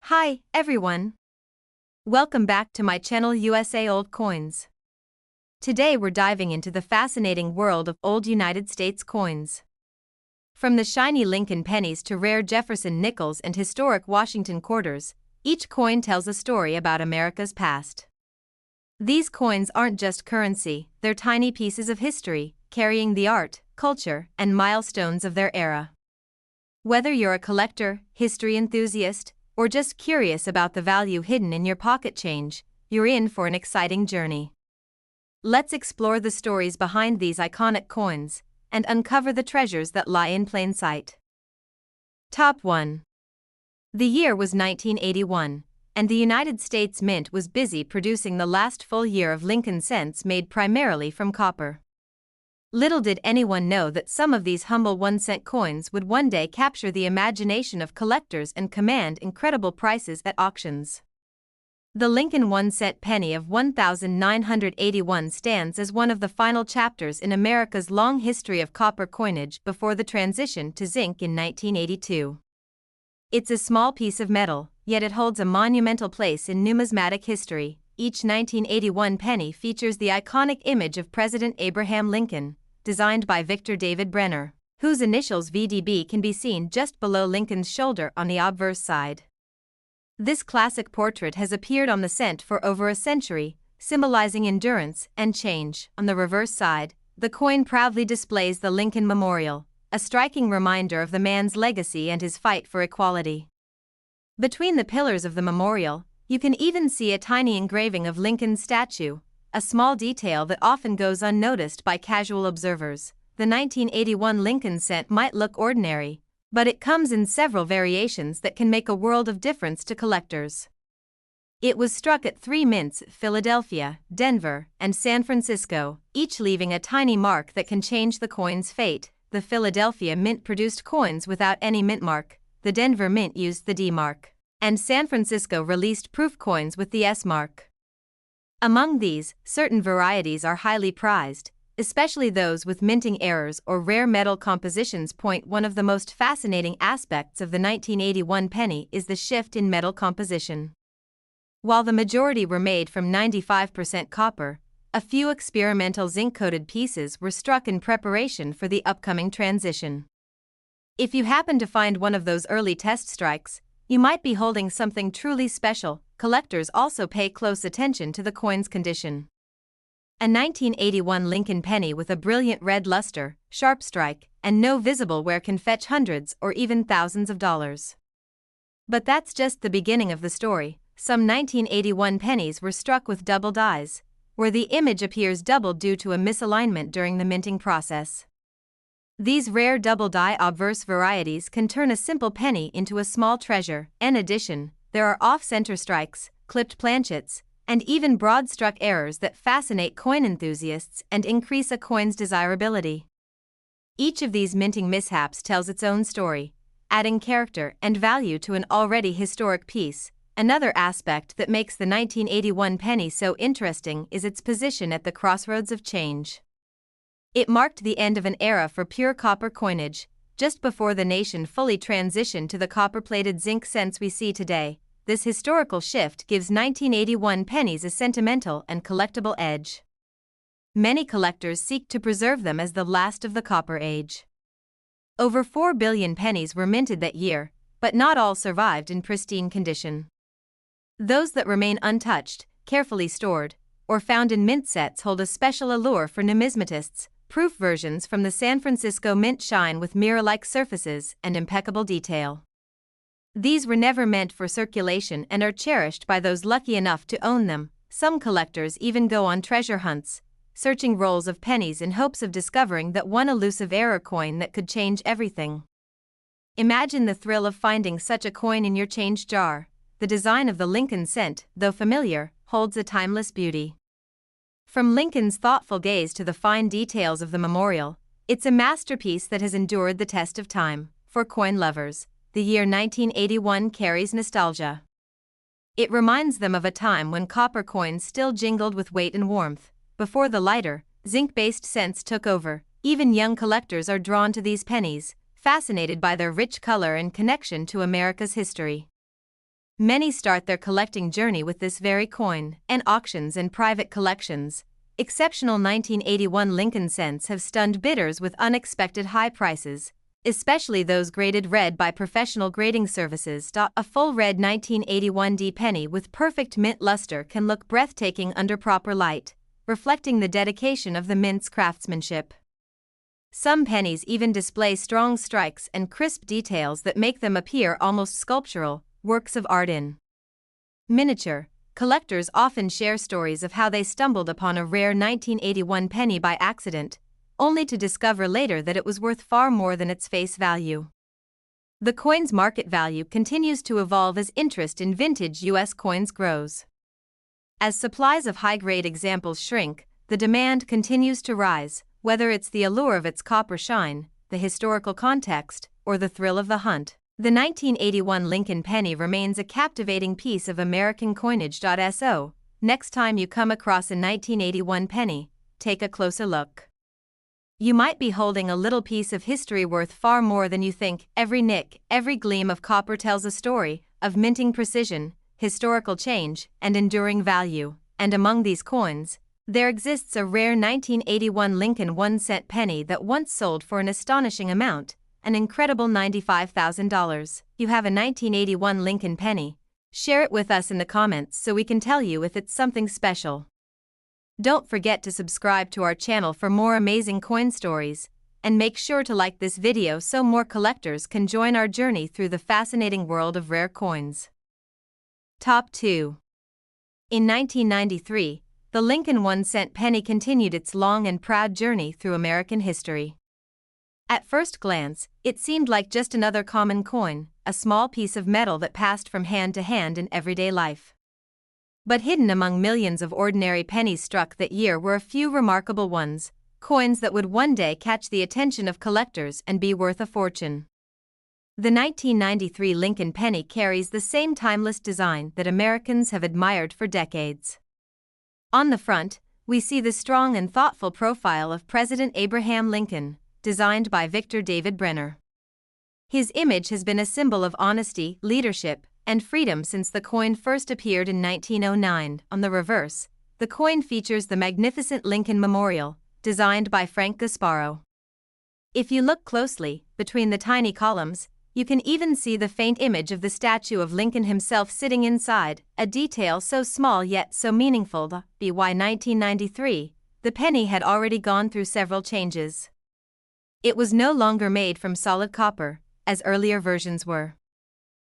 Hi, everyone. Welcome back to my channel USA Old Coins. Today we're diving into the fascinating world of old United States coins. From the shiny Lincoln pennies to rare Jefferson nickels and historic Washington quarters, each coin tells a story about America's past. These coins aren't just currency, they're tiny pieces of history, carrying the art, culture, and milestones of their era. Whether you're a collector, history enthusiast, or just curious about the value hidden in your pocket change, you're in for an exciting journey. Let's explore the stories behind these iconic coins and uncover the treasures that lie in plain sight. Top 1. The year was 1981, and the United States Mint was busy producing the last full year of Lincoln cents made primarily from copper. Little did anyone know that some of these humble 1-cent coins would one day capture the imagination of collectors and command incredible prices at auctions. The Lincoln 1-cent penny of 1981 stands as one of the final chapters in America's long history of copper coinage before the transition to zinc in 1982. It's a small piece of metal, yet it holds a monumental place in numismatic history. Each 1981 penny features the iconic image of President Abraham Lincoln, designed by Victor David Brenner, whose initials VDB can be seen just below Lincoln's shoulder on the obverse side. This classic portrait has appeared on the cent for over a century, symbolizing endurance and change. On the reverse side, the coin proudly displays the Lincoln Memorial, a striking reminder of the man's legacy and his fight for equality. Between the pillars of the memorial, you can even see a tiny engraving of Lincoln's statue, a small detail that often goes unnoticed by casual observers. The 1981 Lincoln cent might look ordinary, but it comes in several variations that can make a world of difference to collectors. It was struck at 3 mints: Philadelphia, Denver, and San Francisco, each leaving a tiny mark that can change the coin's fate. The Philadelphia Mint produced coins without any mint mark, the Denver Mint used the D mark, and San Francisco released proof coins with the S mark. Among these, certain varieties are highly prized, especially those with minting errors or rare metal compositions. One of the most fascinating aspects of the 1981 penny is the shift in metal composition. While the majority were made from 95% copper, a few experimental zinc-coated pieces were struck in preparation for the upcoming transition. If you happen to find one of those early test strikes, you might be holding something truly special. Collectors also pay close attention to the coin's condition. A 1981 Lincoln penny with a brilliant red luster, sharp strike, and no visible wear can fetch hundreds or even thousands of dollars. But that's just the beginning of the story. Some 1981 pennies were struck with double dies, where the image appears doubled due to a misalignment during the minting process. These rare double die obverse varieties can turn a simple penny into a small treasure. In addition, there are off-center strikes, clipped planchets, and even broad-struck errors that fascinate coin enthusiasts and increase a coin's desirability. Each of these minting mishaps tells its own story, adding character and value to an already historic piece. Another aspect that makes the 1981 penny so interesting is its position at the crossroads of change. It marked the end of an era for pure copper coinage, just before the nation fully transitioned to the copper-plated zinc cents we see today. This historical shift gives 1981 pennies a sentimental and collectible edge. Many collectors seek to preserve them as the last of the copper age. Over 4 billion pennies were minted that year, but not all survived in pristine condition. Those that remain untouched, carefully stored, or found in mint sets hold a special allure for numismatists. Proof versions from the San Francisco Mint shine with mirror-like surfaces and impeccable detail. These were never meant for circulation and are cherished by those lucky enough to own them. Some collectors even go on treasure hunts, searching rolls of pennies in hopes of discovering that one elusive error coin that could change everything. Imagine the thrill of finding such a coin in your change jar. The design of the Lincoln cent, though familiar, holds a timeless beauty. From Lincoln's thoughtful gaze to the fine details of the memorial, it's a masterpiece that has endured the test of time. For coin lovers, the year 1981 carries nostalgia. It reminds them of a time when copper coins still jingled with weight and warmth, before the lighter, zinc-based cents took over. Even young collectors are drawn to these pennies, fascinated by their rich color and connection to America's history. Many start their collecting journey with this very coin, and auctions and private collections. Exceptional 1981 Lincoln cents have stunned bidders with unexpected high prices, especially those graded red by professional grading services. A full red 1981 D penny with perfect mint luster can look breathtaking under proper light, reflecting the dedication of the mint's craftsmanship. Some pennies even display strong strikes and crisp details that make them appear almost sculptural, works of art in miniature. Collectors often share stories of how they stumbled upon a rare 1981 penny by accident, only to discover later that it was worth far more than its face value. The coin's market value continues to evolve as interest in vintage U.S. coins grows. As supplies of high-grade examples shrink, the demand continues to rise, whether it's the allure of its copper shine, the historical context, or the thrill of the hunt. The 1981 Lincoln penny remains a captivating piece of American coinage. So, next time you come across a 1981 penny, take a closer look. You might be holding a little piece of history worth far more than you think. Every nick, every gleam of copper tells a story of minting precision, historical change, and enduring value. And among these coins, there exists a rare 1981 Lincoln 1-cent penny that once sold for an astonishing amount, an incredible $95,000. You have a 1981 Lincoln penny? Share it with us in the comments so we can tell you if it's something special. Don't forget to subscribe to our channel for more amazing coin stories, and make sure to like this video so more collectors can join our journey through the fascinating world of rare coins. Top 2. In 1993, the Lincoln 1-cent penny continued its long and proud journey through American history. At first glance, it seemed like just another common coin, a small piece of metal that passed from hand to hand in everyday life. But hidden among millions of ordinary pennies struck that year were a few remarkable ones, coins that would one day catch the attention of collectors and be worth a fortune. The 1993 Lincoln penny carries the same timeless design that Americans have admired for decades. On the front, we see the strong and thoughtful profile of President Abraham Lincoln, designed by Victor David Brenner. His image has been a symbol of honesty, leadership, and freedom since the coin first appeared in 1909. On the reverse, the coin features the magnificent Lincoln Memorial, designed by Frank Gasparro. If you look closely, between the tiny columns, you can even see the faint image of the statue of Lincoln himself sitting inside, a detail so small yet so meaningful. By 1993, the penny had already gone through several changes. It was no longer made from solid copper, as earlier versions were.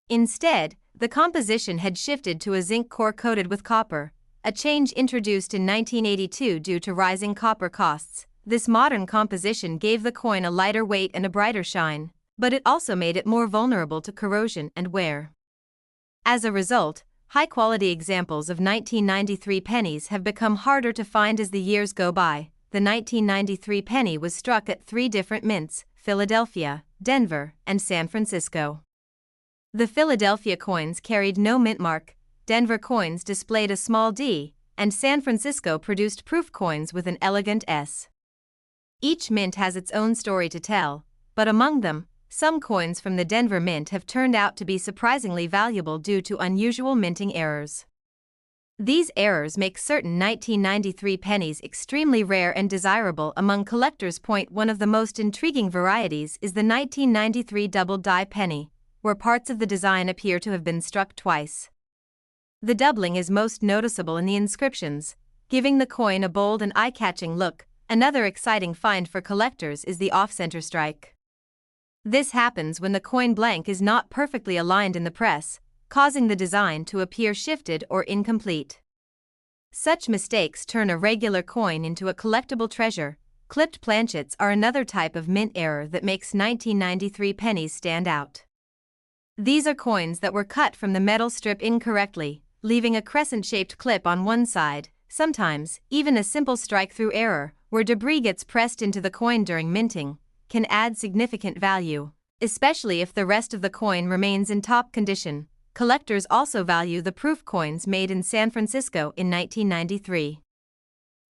Instead, the composition had shifted to a zinc core coated with copper, a change introduced in 1982 due to rising copper costs. This modern composition gave the coin a lighter weight and a brighter shine, but it also made it more vulnerable to corrosion and wear. As a result, high-quality examples of 1993 pennies have become harder to find as the years go by. The 1993 penny was struck at 3 different mints: Philadelphia, Denver, and San Francisco. The Philadelphia coins carried no mint mark, Denver coins displayed a small D, and San Francisco produced proof coins with an elegant S. Each mint has its own story to tell, but among them, some coins from the Denver mint have turned out to be surprisingly valuable due to unusual minting errors. These errors make certain 1993 pennies extremely rare and desirable among collectors. One of the most intriguing varieties is the 1993 double die penny, where parts of the design appear to have been struck twice. The doubling is most noticeable in the inscriptions, giving the coin a bold and eye-catching look. Another exciting find for collectors is the off-center strike. This happens when the coin blank is not perfectly aligned in the press, causing the design to appear shifted or incomplete. Such mistakes turn a regular coin into a collectible treasure. Clipped planchets are another type of mint error that makes 1993 pennies stand out. These are coins that were cut from the metal strip incorrectly, leaving a crescent-shaped clip on one side. Sometimes, even a simple strike-through error, where debris gets pressed into the coin during minting, can add significant value, especially if the rest of the coin remains in top condition. Collectors also value the proof coins made in San Francisco in 1993.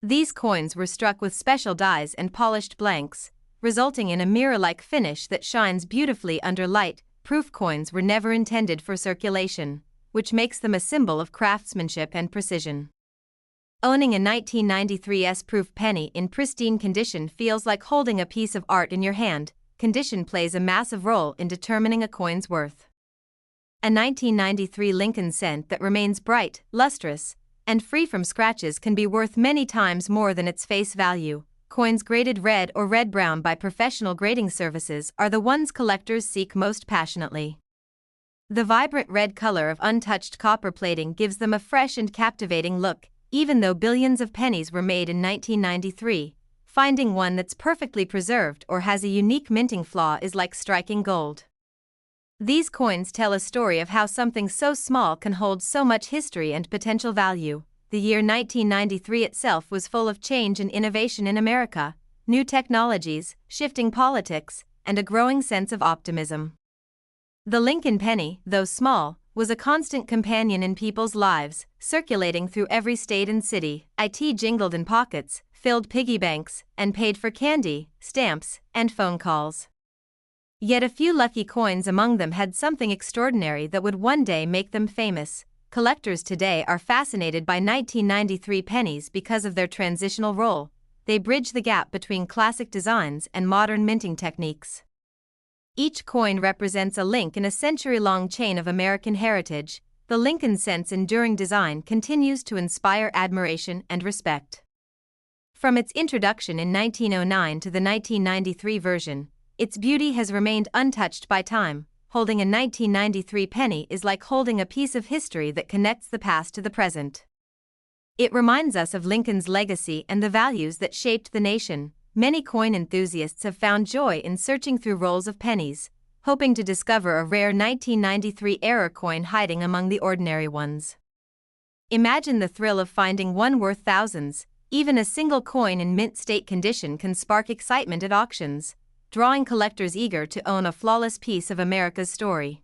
These coins were struck with special dies and polished blanks, resulting in a mirror-like finish that shines beautifully under light. Proof coins were never intended for circulation. which makes them a symbol of craftsmanship and precision. Owning a 1993 S-proof penny in pristine condition feels like holding a piece of art in your hand. Condition plays a massive role in determining a coin's worth. A 1993 Lincoln cent that remains bright, lustrous, and free from scratches can be worth many times more than its face value. Coins graded red or red-brown by professional grading services are the ones collectors seek most passionately. The vibrant red color of untouched copper plating gives them a fresh and captivating look. Even though billions of pennies were made in 1993, finding one that's perfectly preserved or has a unique minting flaw is like striking gold. These coins tell a story of how something so small can hold so much history and potential value. The year 1993 itself was full of change and innovation in America, new technologies, shifting politics, and a growing sense of optimism. The Lincoln penny, though small, was a constant companion in people's lives, circulating through every state and city. It jingled in pockets, filled piggy banks, and paid for candy, stamps, and phone calls. Yet a few lucky coins among them had something extraordinary that would one day make them famous. Collectors today are fascinated by 1993 pennies because of their transitional role. They bridge the gap between classic designs and modern minting techniques. Each coin represents a link in a century-long chain of American heritage. The Lincoln cent's enduring design continues to inspire admiration and respect. From its introduction in 1909 to the 1993 version, its beauty has remained untouched by time. Holding a 1993 penny is like holding a piece of history that connects the past to the present. It reminds us of Lincoln's legacy and the values that shaped the nation. Many coin enthusiasts have found joy in searching through rolls of pennies, hoping to discover a rare 1993 error coin hiding among the ordinary ones. Imagine the thrill of finding one worth thousands. Even a single coin in mint state condition can spark excitement at auctions, drawing collectors eager to own a flawless piece of America's story.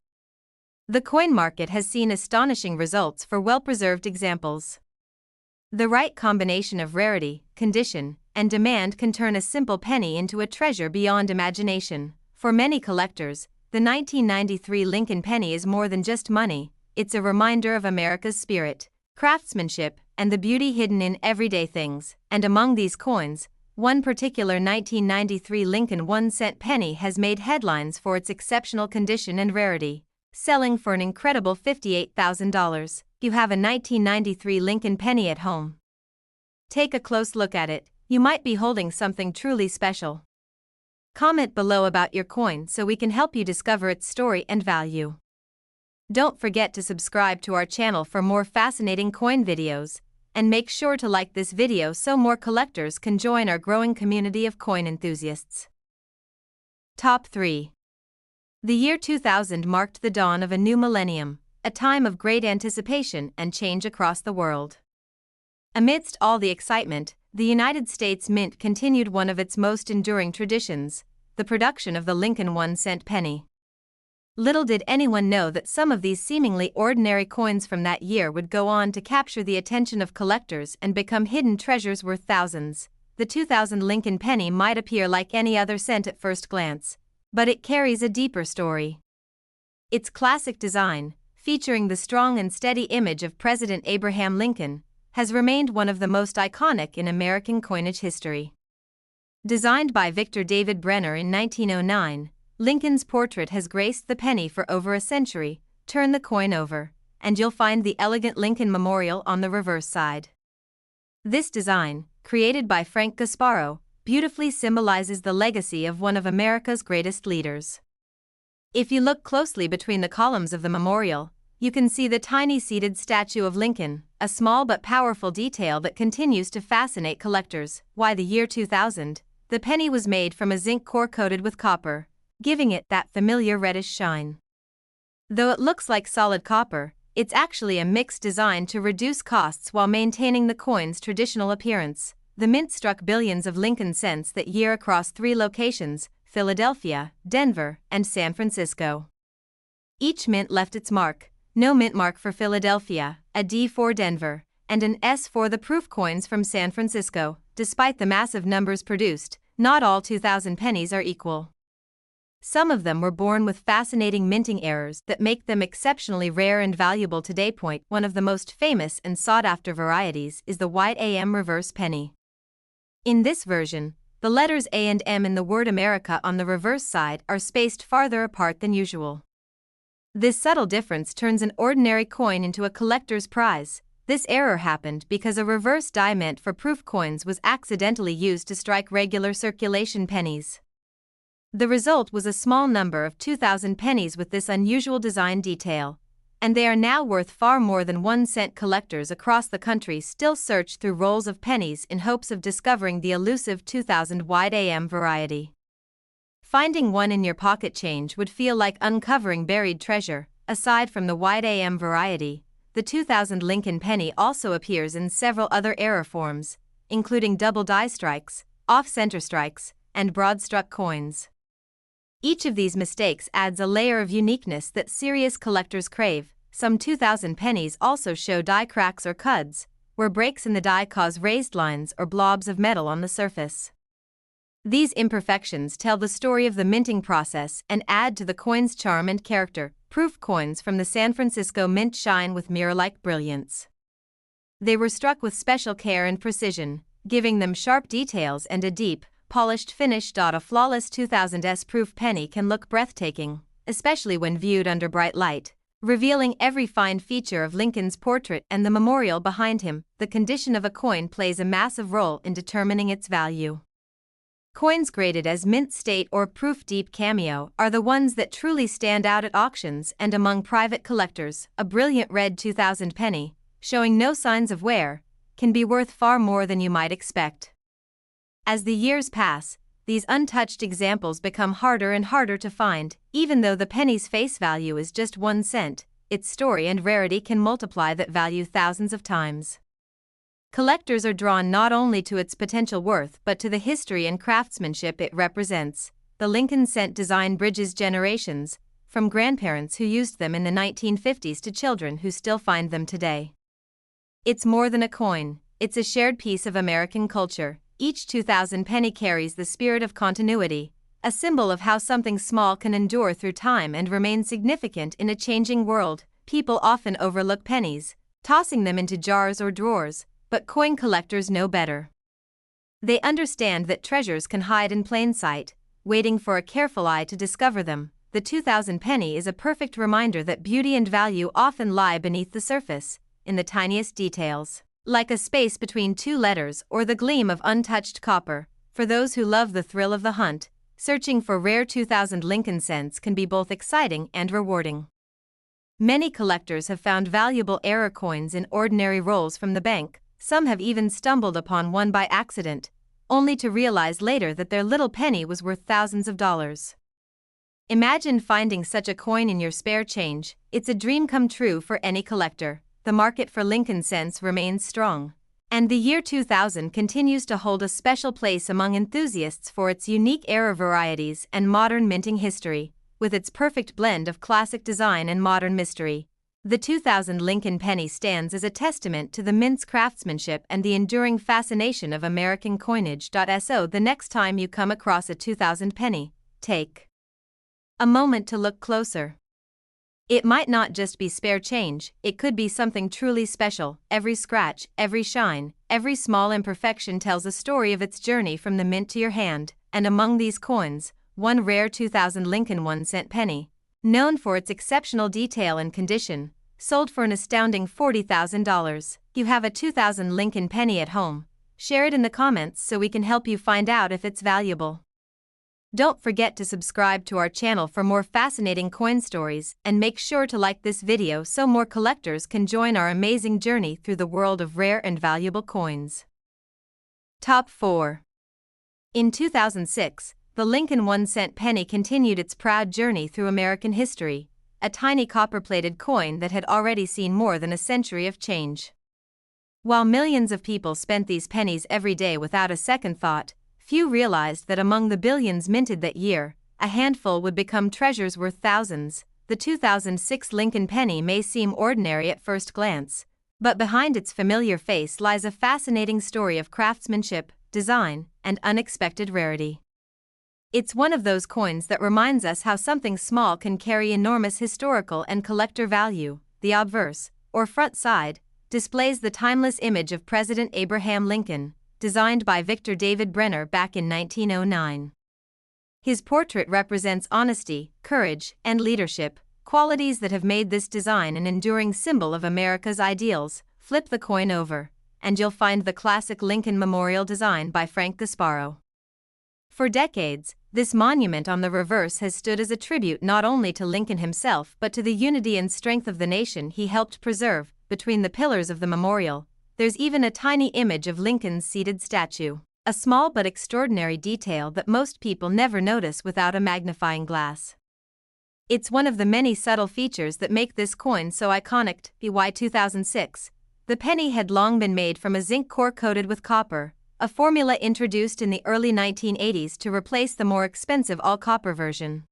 The coin market has seen astonishing results for well-preserved examples. The right combination of rarity, condition, and demand can turn a simple penny into a treasure beyond imagination. For many collectors, the 1993 Lincoln penny is more than just money. It's a reminder of America's spirit, craftsmanship, and the beauty hidden in everyday things. And among these coins, one particular 1993 Lincoln 1-cent penny has made headlines for its exceptional condition and rarity, selling for an incredible $58,000. You have a 1993 Lincoln penny at home. Take a close look at it. You might be holding something truly special. Comment below about your coin so we can help you discover its story and value. Don't forget to subscribe to our channel for more fascinating coin videos, and make sure to like this video so more collectors can join our growing community of coin enthusiasts. Top 3. The year 2000 marked the dawn of a new millennium, a time of great anticipation and change across the world. Amidst all the excitement, the United States Mint continued one of its most enduring traditions, the production of the Lincoln 1-cent penny. Little did anyone know that some of these seemingly ordinary coins from that year would go on to capture the attention of collectors and become hidden treasures worth thousands. The 2000 Lincoln penny might appear like any other cent at first glance, but it carries a deeper story. Its classic design, featuring the strong and steady image of President Abraham Lincoln, has remained one of the most iconic in American coinage history. Designed by Victor David Brenner in 1909, Lincoln's portrait has graced the penny for over a century. Turn the coin over, and you'll find the elegant Lincoln memorial on the reverse side. This design, created by Frank Gasparo, beautifully symbolizes the legacy of one of America's greatest leaders. If you look closely between the columns of the memorial, you can see the tiny seated statue of Lincoln, a small but powerful detail that continues to fascinate collectors. Why the year 2000? The penny was made from a zinc core coated with copper, giving it that familiar reddish shine. Though it looks like solid copper, it's actually a mix designed to reduce costs while maintaining the coin's traditional appearance. The mint struck billions of Lincoln cents that year across 3 locations: Philadelphia, Denver, and San Francisco. Each mint left its mark. No mint mark for Philadelphia, a D for Denver, and an S for the proof coins from San Francisco. Despite the massive numbers produced, not all 2000 pennies are equal. Some of them were born with fascinating minting errors that make them exceptionally rare and valuable today. One of the most famous and sought-after varieties is the white AM reverse penny. In this version, the letters A and M in the word America on the reverse side are spaced farther apart than usual. This subtle difference turns an ordinary coin into a collector's prize. This error happened because a reverse die meant for proof coins was accidentally used to strike regular circulation pennies. The result was a small number of 2,000 pennies with this unusual design detail, and they are now worth far more than 1 cent. Collectors across the country still search through rolls of pennies in hopes of discovering the elusive 2000 white AM variety. Finding one in your pocket change would feel like uncovering buried treasure. Aside from the white AM variety, the 2000 Lincoln penny also appears in several other error forms, including double die strikes, off-center strikes, and broad-struck coins. Each of these mistakes adds a layer of uniqueness that serious collectors crave. Some 2000 pennies also show die cracks or cuds, where breaks in the die cause raised lines or blobs of metal on the surface. These imperfections tell the story of the minting process and add to the coin's charm and character. Proof coins from the San Francisco Mint shine with mirror-like brilliance. They were struck with special care and precision, giving them sharp details and a deep, polished finish. A flawless 2000s proof penny can look breathtaking, especially when viewed under bright light, revealing every fine feature of Lincoln's portrait and the memorial behind him. The condition of a coin plays a massive role in determining its value. Coins graded as mint state or proof deep cameo are the ones that truly stand out at auctions and among private collectors. A brilliant red 2000 penny, showing no signs of wear, can be worth far more than you might expect. As the years pass, these untouched examples become harder and harder to find. Even though the penny's face value is just 1 cent, its story and rarity can multiply that value thousands of times. Collectors are drawn not only to its potential worth but to the history and craftsmanship it represents. The Lincoln cent design bridges generations, from grandparents who used them in the 1950s to children who still find them today. It's more than a coin, it's a shared piece of American culture. Each 2000 penny carries the spirit of continuity, a symbol of how something small can endure through time and remain significant in a changing world. People often overlook pennies, tossing them into jars or drawers, but coin collectors know better. They understand that treasures can hide in plain sight, waiting for a careful eye to discover them. The 2000 penny is a perfect reminder that beauty and value often lie beneath the surface, in the tiniest details, like a space between two letters or the gleam of untouched copper. For those who love the thrill of the hunt, searching for rare 2000 Lincoln cents can be both exciting and rewarding. Many collectors have found valuable error coins in ordinary rolls from the bank. Some have even stumbled upon one by accident, only to realize later that their little penny was worth thousands of dollars. Imagine finding such a coin in your spare change. It's a dream come true for any collector. The market for Lincoln cents remains strong, and the year 2000 continues to hold a special place among enthusiasts for its unique error varieties and modern minting history. With its perfect blend of classic design and modern mystery, the 2000 Lincoln penny stands as a testament to the mint's craftsmanship and the enduring fascination of American coinage. So the next time you come across a 2000 penny, take a moment to look closer. It might not just be spare change, it could be something truly special. Every scratch, every shine, every small imperfection tells a story of its journey from the mint to your hand. And among these coins, one rare 2000 Lincoln 1 cent penny, known for its exceptional detail and condition, sold for an astounding $40,000. You have a 2000 Lincoln penny at home? Share it in the comments so we can help you find out if it's valuable. Don't forget to subscribe to our channel for more fascinating coin stories, and make sure to like this video so more collectors can join our amazing journey through the world of rare and valuable coins. Top 4. In 2006, the Lincoln 1 cent penny continued its proud journey through American history, a tiny copper-plated coin that had already seen more than a century of change. While millions of people spent these pennies every day without a second thought, few realized that among the billions minted that year, a handful would become treasures worth thousands. The 2006 Lincoln penny may seem ordinary at first glance, but behind its familiar face lies a fascinating story of craftsmanship, design, and unexpected rarity. It's one of those coins that reminds us how something small can carry enormous historical and collector value. The obverse, or front side, displays the timeless image of President Abraham Lincoln, designed by Victor David Brenner back in 1909. His portrait represents honesty, courage, and leadership, qualities that have made this design an enduring symbol of America's ideals. Flip the coin over, and you'll find the classic Lincoln Memorial design by Frank Gasparo. For decades, this monument on the reverse has stood as a tribute not only to Lincoln himself but to the unity and strength of the nation he helped preserve. Between the pillars of the memorial, there's even a tiny image of Lincoln's seated statue, a small but extraordinary detail that most people never notice without a magnifying glass. It's one of the many subtle features that make this coin so iconic. BY 2006, the penny had long been made from a zinc core coated with copper, a formula introduced in the early 1980s to replace the more expensive all-copper version.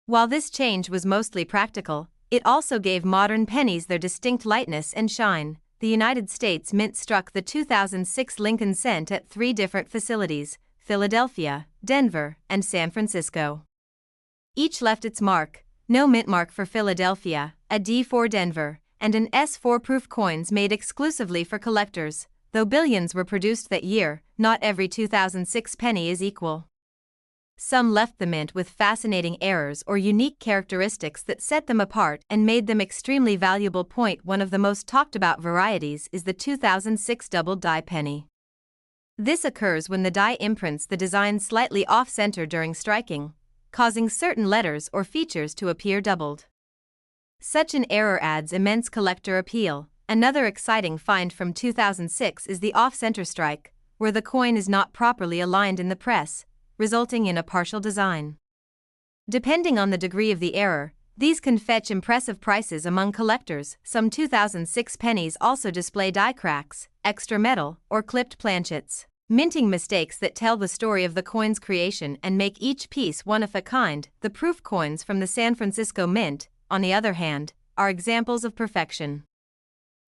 While this change was mostly practical, it also gave modern pennies their distinct lightness and shine. The United States Mint struck the 2006 Lincoln cent at 3 different facilities: Philadelphia, Denver, and San Francisco. Each left its mark: no mint mark for Philadelphia, a D for Denver, and an S for proof coins made exclusively for collectors. Though billions were produced that year, not every 2006 penny is equal. Some left the mint with fascinating errors or unique characteristics that set them apart and made them extremely valuable. One of the most talked about varieties is the 2006 double die penny. This occurs when the die imprints the design slightly off-center during striking, causing certain letters or features to appear doubled. Such an error adds immense collector appeal. Another exciting find from 2006 is the off-center strike, where the coin is not properly aligned in the press, resulting in a partial design. Depending on the degree of the error, these can fetch impressive prices among collectors. Some 2006 pennies also display die cracks, extra metal, or clipped planchets, minting mistakes that tell the story of the coin's creation and make each piece one of a kind. The proof coins from the San Francisco Mint, on the other hand, are examples of perfection.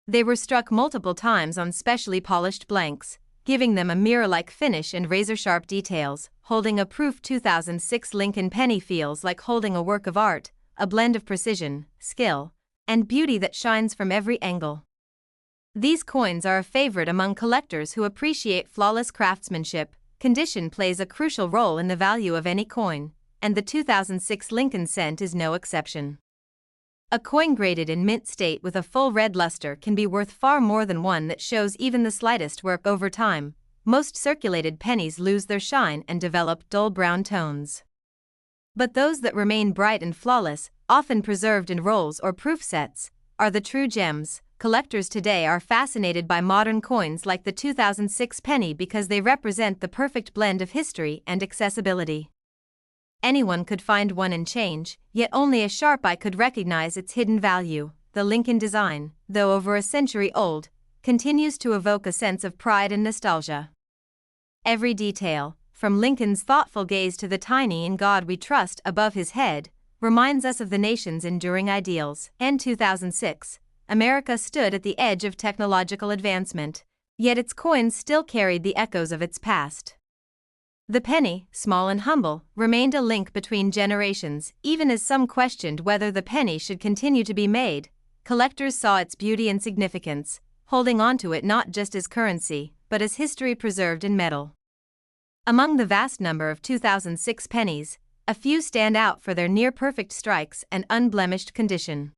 They were struck multiple times on specially polished blanks, giving them a mirror-like finish and razor-sharp details. Holding a proof 2006 Lincoln penny feels like holding a work of art, a blend of precision, skill, and beauty that shines from every angle. These coins are a favorite among collectors who appreciate flawless craftsmanship. Condition plays a crucial role in the value of any coin, and the 2006 Lincoln cent is no exception. A coin graded in mint state with a full red luster can be worth far more than one that shows even the slightest wear. Over time, most circulated pennies lose their shine and develop dull brown tones. But those that remain bright and flawless, often preserved in rolls or proof sets, are the true gems. Collectors today are fascinated by modern coins like the 2006 penny because they represent the perfect blend of history and accessibility. Anyone could find one and change, yet only a sharp eye could recognize its hidden value. The Lincoln design, though over a century old, continues to evoke a sense of pride and nostalgia. Every detail, from Lincoln's thoughtful gaze to the tiny "In God We Trust" above his head, reminds us of the nation's enduring ideals. In 2006, America stood at the edge of technological advancement, yet its coins still carried the echoes of its past. The penny, small and humble, remained a link between generations. Even as some questioned whether the penny should continue to be made, collectors saw its beauty and significance, holding onto it not just as currency, but as history preserved in metal. Among the vast number of 2006 pennies, a few stand out for their near-perfect strikes and unblemished condition.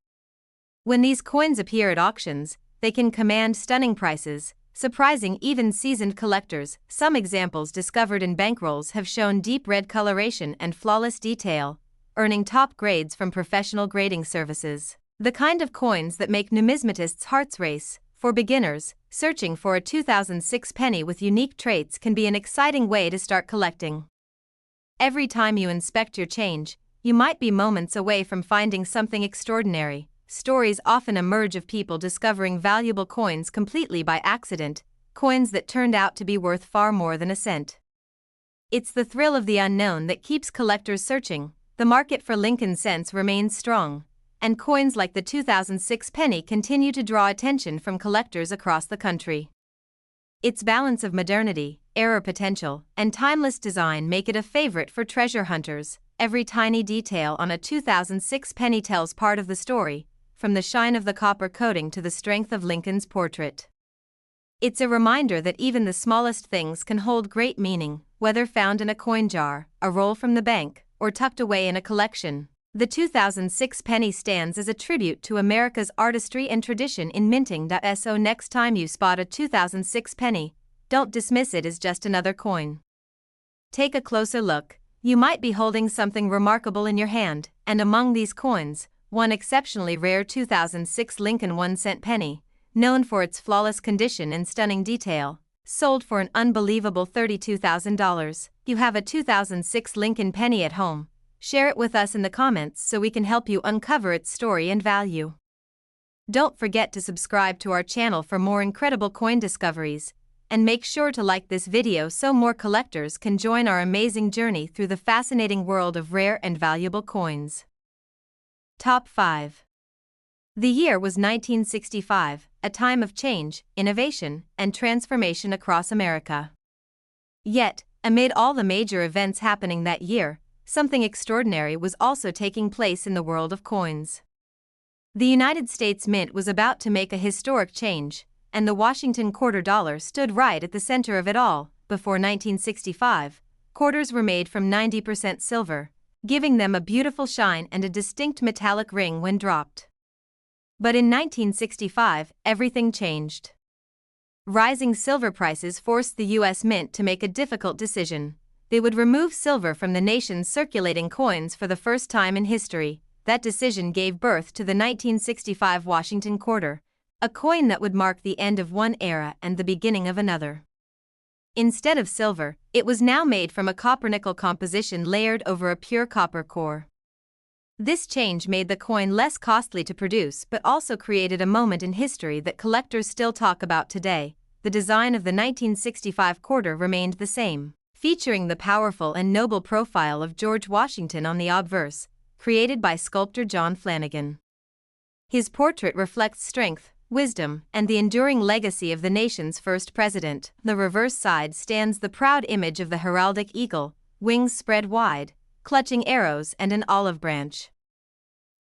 When these coins appear at auctions, they can command stunning prices, surprising even seasoned collectors. Some examples discovered in bankrolls have shown deep red coloration and flawless detail, earning top grades from professional grading services. The kind of coins that make numismatists' hearts race. For beginners, searching for a 2006 penny with unique traits can be an exciting way to start collecting. Every time you inspect your change, you might be moments away from finding something extraordinary. Stories often emerge of people discovering valuable coins completely by accident, coins that turned out to be worth far more than a cent. It's the thrill of the unknown that keeps collectors searching. The market for Lincoln cents remains strong, and coins like the 2006 penny continue to draw attention from collectors across the country. Its balance of modernity, error potential, and timeless design make it a favorite for treasure hunters. Every tiny detail on a 2006 penny tells part of the story, from the shine of the copper coating to the strength of Lincoln's portrait. It's a reminder that even the smallest things can hold great meaning, whether found in a coin jar, a roll from the bank, or tucked away in a collection. The 2006 penny stands as a tribute to America's artistry and tradition in minting. So next time you spot a 2006 penny, don't dismiss it as just another coin. Take a closer look. You might be holding something remarkable in your hand, and among these coins, one exceptionally rare 2006 Lincoln 1-cent penny, known for its flawless condition and stunning detail, sold for an unbelievable $32,000. You have a 2006 Lincoln penny at home. Share it with us in the comments so we can help you uncover its story and value. Don't forget to subscribe to our channel for more incredible coin discoveries, and make sure to like this video so more collectors can join our amazing journey through the fascinating world of rare and valuable coins. Top 5. The year was 1965, a time of change, innovation, and transformation across America. Yet, amid all the major events happening that year, something extraordinary was also taking place in the world of coins. The United States Mint was about to make a historic change, and the Washington quarter dollar stood right at the center of it all. Before 1965, quarters were made from 90% silver, giving them a beautiful shine and a distinct metallic ring when dropped. But in 1965, everything changed. Rising silver prices forced the U.S. Mint to make a difficult decision. They would remove silver from the nation's circulating coins for the first time in history. That decision gave birth to the 1965 Washington quarter, a coin that would mark the end of one era and the beginning of another. Instead of silver, it was now made from a copper-nickel composition layered over a pure copper core. This change made the coin less costly to produce but also created a moment in history that collectors still talk about today. The design of the 1965 quarter remained the same, featuring the powerful and noble profile of George Washington on the obverse, created by sculptor John Flanagan. His portrait reflects strength, wisdom, and the enduring legacy of the nation's first president. The reverse side stands the proud image of the heraldic eagle, wings spread wide, clutching arrows and an olive branch.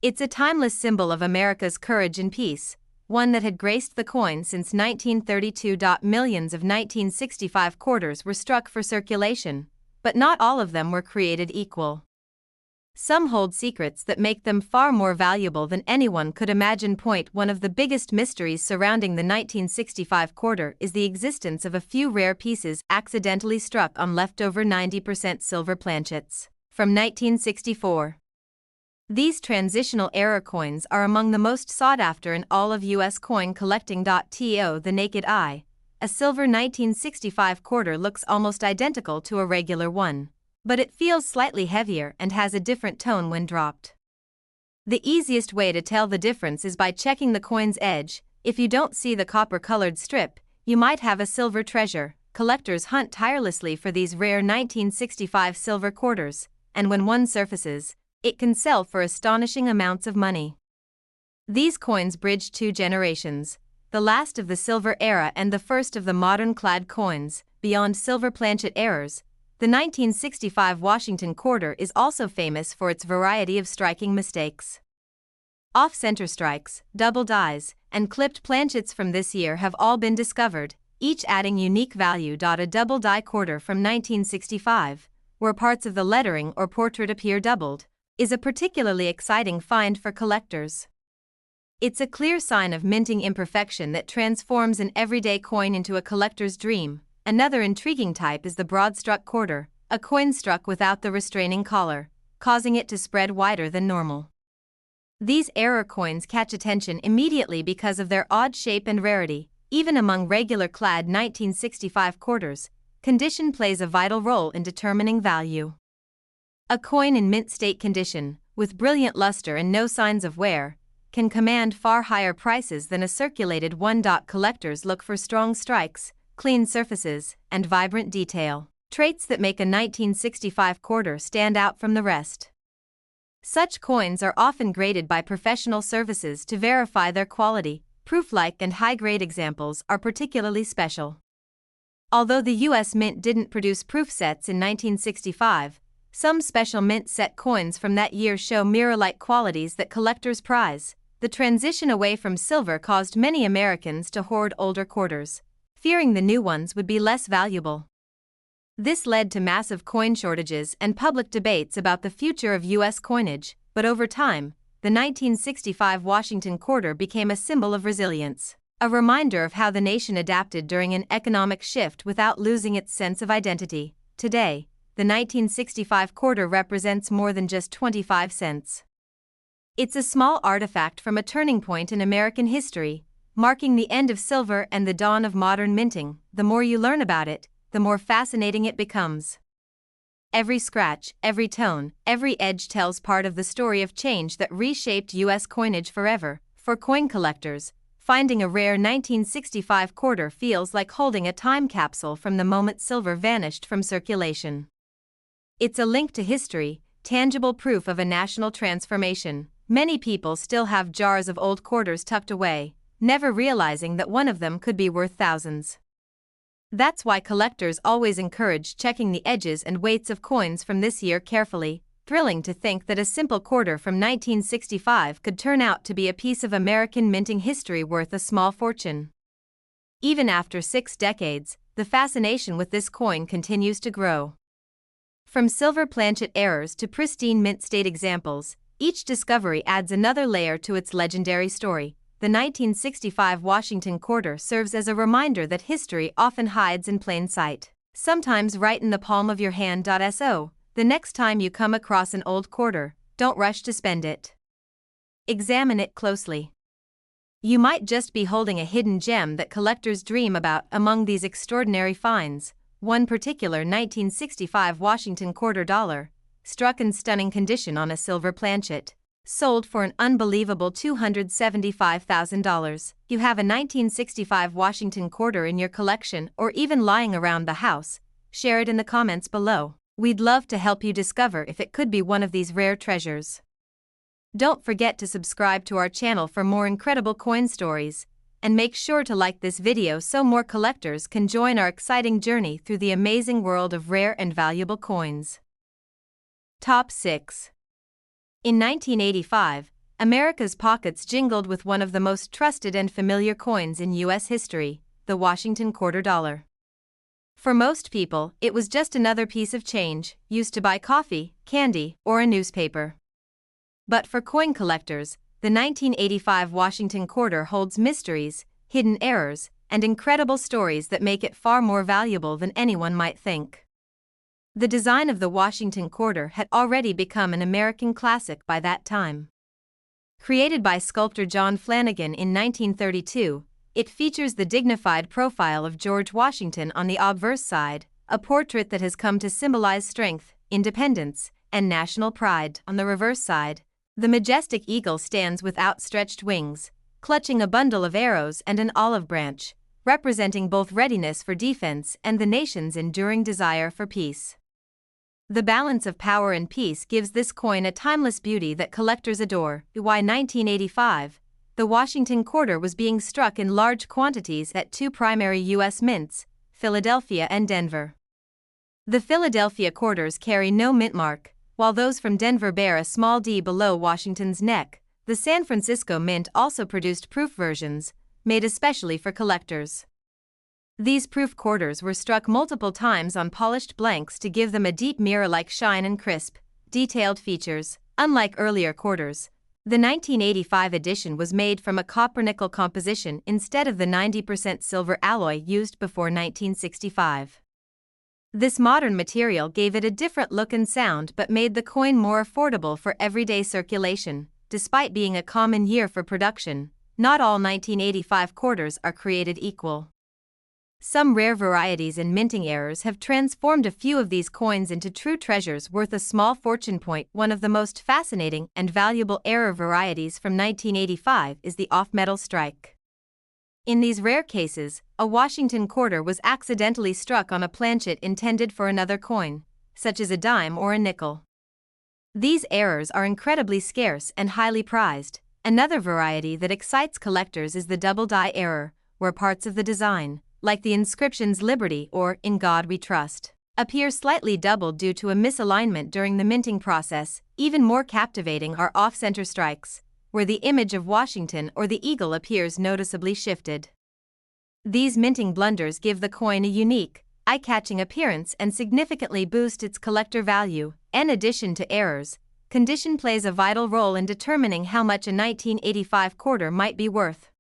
It's a timeless symbol of America's courage and peace, one that had graced the coin since 1932. Millions of 1965 quarters were struck for circulation, but not all of them were created equal. Some hold secrets that make them far more valuable than anyone could imagine. One of the biggest mysteries surrounding the 1965 quarter is the existence of a few rare pieces accidentally struck on leftover 90% silver planchets from 1964. These transitional era coins are among the most sought after in all of U.S. coin collecting. To the naked eye, a silver 1965 quarter looks almost identical to a regular one, but it feels slightly heavier and has a different tone when dropped. The easiest way to tell the difference is by checking the coin's edge. If you don't see the copper-colored strip, you might have a silver treasure. Collectors hunt tirelessly for these rare 1965 silver quarters, and when one surfaces, it can sell for astonishing amounts of money. These coins bridge two generations, the last of the silver era and the first of the modern clad coins. Beyond silver planchet errors, the 1965 Washington quarter is also famous for its variety of striking mistakes. Off-center strikes, double dies, and clipped planchets from this year have all been discovered, each adding unique value. A double die quarter from 1965, where parts of the lettering or portrait appear doubled, is a particularly exciting find for collectors. It's a clear sign of minting imperfection that transforms an everyday coin into a collector's dream. Another intriguing type is the broad-struck quarter, a coin struck without the restraining collar, causing it to spread wider than normal. These error coins catch attention immediately because of their odd shape and rarity. Even among regular clad 1965 quarters, condition plays a vital role in determining value. A coin in mint state condition, with brilliant luster and no signs of wear, can command far higher prices than a circulated one. Collectors look for strong strikes, clean surfaces, and vibrant detail, traits that make a 1965 quarter stand out from the rest. Such coins are often graded by professional services to verify their quality. Proof-like and high-grade examples are particularly special. Although the U.S. Mint didn't produce proof sets in 1965, some special mint set coins from that year show mirror-like qualities that collectors prize. The transition away from silver caused many Americans to hoard older quarters, fearing the new ones would be less valuable. This led to massive coin shortages and public debates about the future of U.S. coinage, but over time, the 1965 Washington quarter became a symbol of resilience, a reminder of how the nation adapted during an economic shift without losing its sense of identity. Today, the 1965 quarter represents more than just 25 cents. It's a small artifact from a turning point in American history, marking the end of silver and the dawn of modern minting. The more you learn about it, the more fascinating it becomes. Every scratch, every tone, every edge tells part of the story of change that reshaped U.S. coinage forever. For coin collectors, finding a rare 1965 quarter feels like holding a time capsule from the moment silver vanished from circulation. It's a link to history, tangible proof of a national transformation. Many people still have jars of old quarters tucked away, never realizing that one of them could be worth thousands. That's why collectors always encourage checking the edges and weights of coins from this year carefully. Thrilling to think that a simple quarter from 1965 could turn out to be a piece of American minting history worth a small fortune. Even after 6 decades, the fascination with this coin continues to grow. From silver planchet errors to pristine mint state examples, each discovery adds another layer to its legendary story. The 1965 Washington quarter serves as a reminder that history often hides in plain sight, sometimes right in the palm of your hand. So, the next time you come across an old quarter, don't rush to spend it. Examine it closely. You might just be holding a hidden gem that collectors dream about. Among these extraordinary finds, one particular 1965 Washington quarter dollar, struck in stunning condition on a silver planchet, sold for an unbelievable $275,000. You have a 1965 Washington quarter in your collection or even lying around the house? Share it in the comments below. We'd love to help you discover if it could be one of these rare treasures. Don't forget to subscribe to our channel for more incredible coin stories, and make sure to like this video so more collectors can join our exciting journey through the amazing world of rare and valuable coins. Top 6. In 1985, America's pockets jingled with one of the most trusted and familiar coins in U.S. history, the Washington quarter dollar. For most people, it was just another piece of change, used to buy coffee, candy, or a newspaper. But for coin collectors, the 1985 Washington quarter holds mysteries, hidden errors, and incredible stories that make it far more valuable than anyone might think. The design of the Washington quarter had already become an American classic by that time. Created by sculptor John Flanagan in 1932, it features the dignified profile of George Washington on the obverse side, a portrait that has come to symbolize strength, independence, and national pride. On the reverse side, the majestic eagle stands with outstretched wings, clutching a bundle of arrows and an olive branch, representing both readiness for defense and the nation's enduring desire for peace. The balance of power and peace gives this coin a timeless beauty that collectors adore. Why 1985? The Washington quarter was being struck in large quantities at 2 primary U.S. mints, Philadelphia and Denver. The Philadelphia quarters carry no mint mark, while those from Denver bear a small D below Washington's neck. The San Francisco Mint also produced proof versions, made especially for collectors. These proof quarters were struck multiple times on polished blanks to give them a deep mirror-like shine and crisp, detailed features. Unlike earlier quarters, the 1985 edition was made from a copper-nickel composition instead of the 90% silver alloy used before 1965. This modern material gave it a different look and sound but made the coin more affordable for everyday circulation. Despite being a common year for production, not all 1985 quarters are created equal. Some rare varieties and minting errors have transformed a few of these coins into true treasures worth a small fortune. One of the most fascinating and valuable error varieties from 1985 is the off-metal strike. In these rare cases, a Washington quarter was accidentally struck on a planchet intended for another coin, such as a dime or a nickel. These errors are incredibly scarce and highly prized. Another variety that excites collectors is the double die error, where parts of the design, like the inscriptions Liberty or In God We Trust, appear slightly doubled due to a misalignment during the minting process. Even more captivating are off-center strikes, where the image of Washington or the eagle appears noticeably shifted. These minting blunders give the coin a unique, eye-catching appearance and significantly boost its collector value. In addition to errors, condition plays a vital role in determining how much a 1985 quarter might be worth.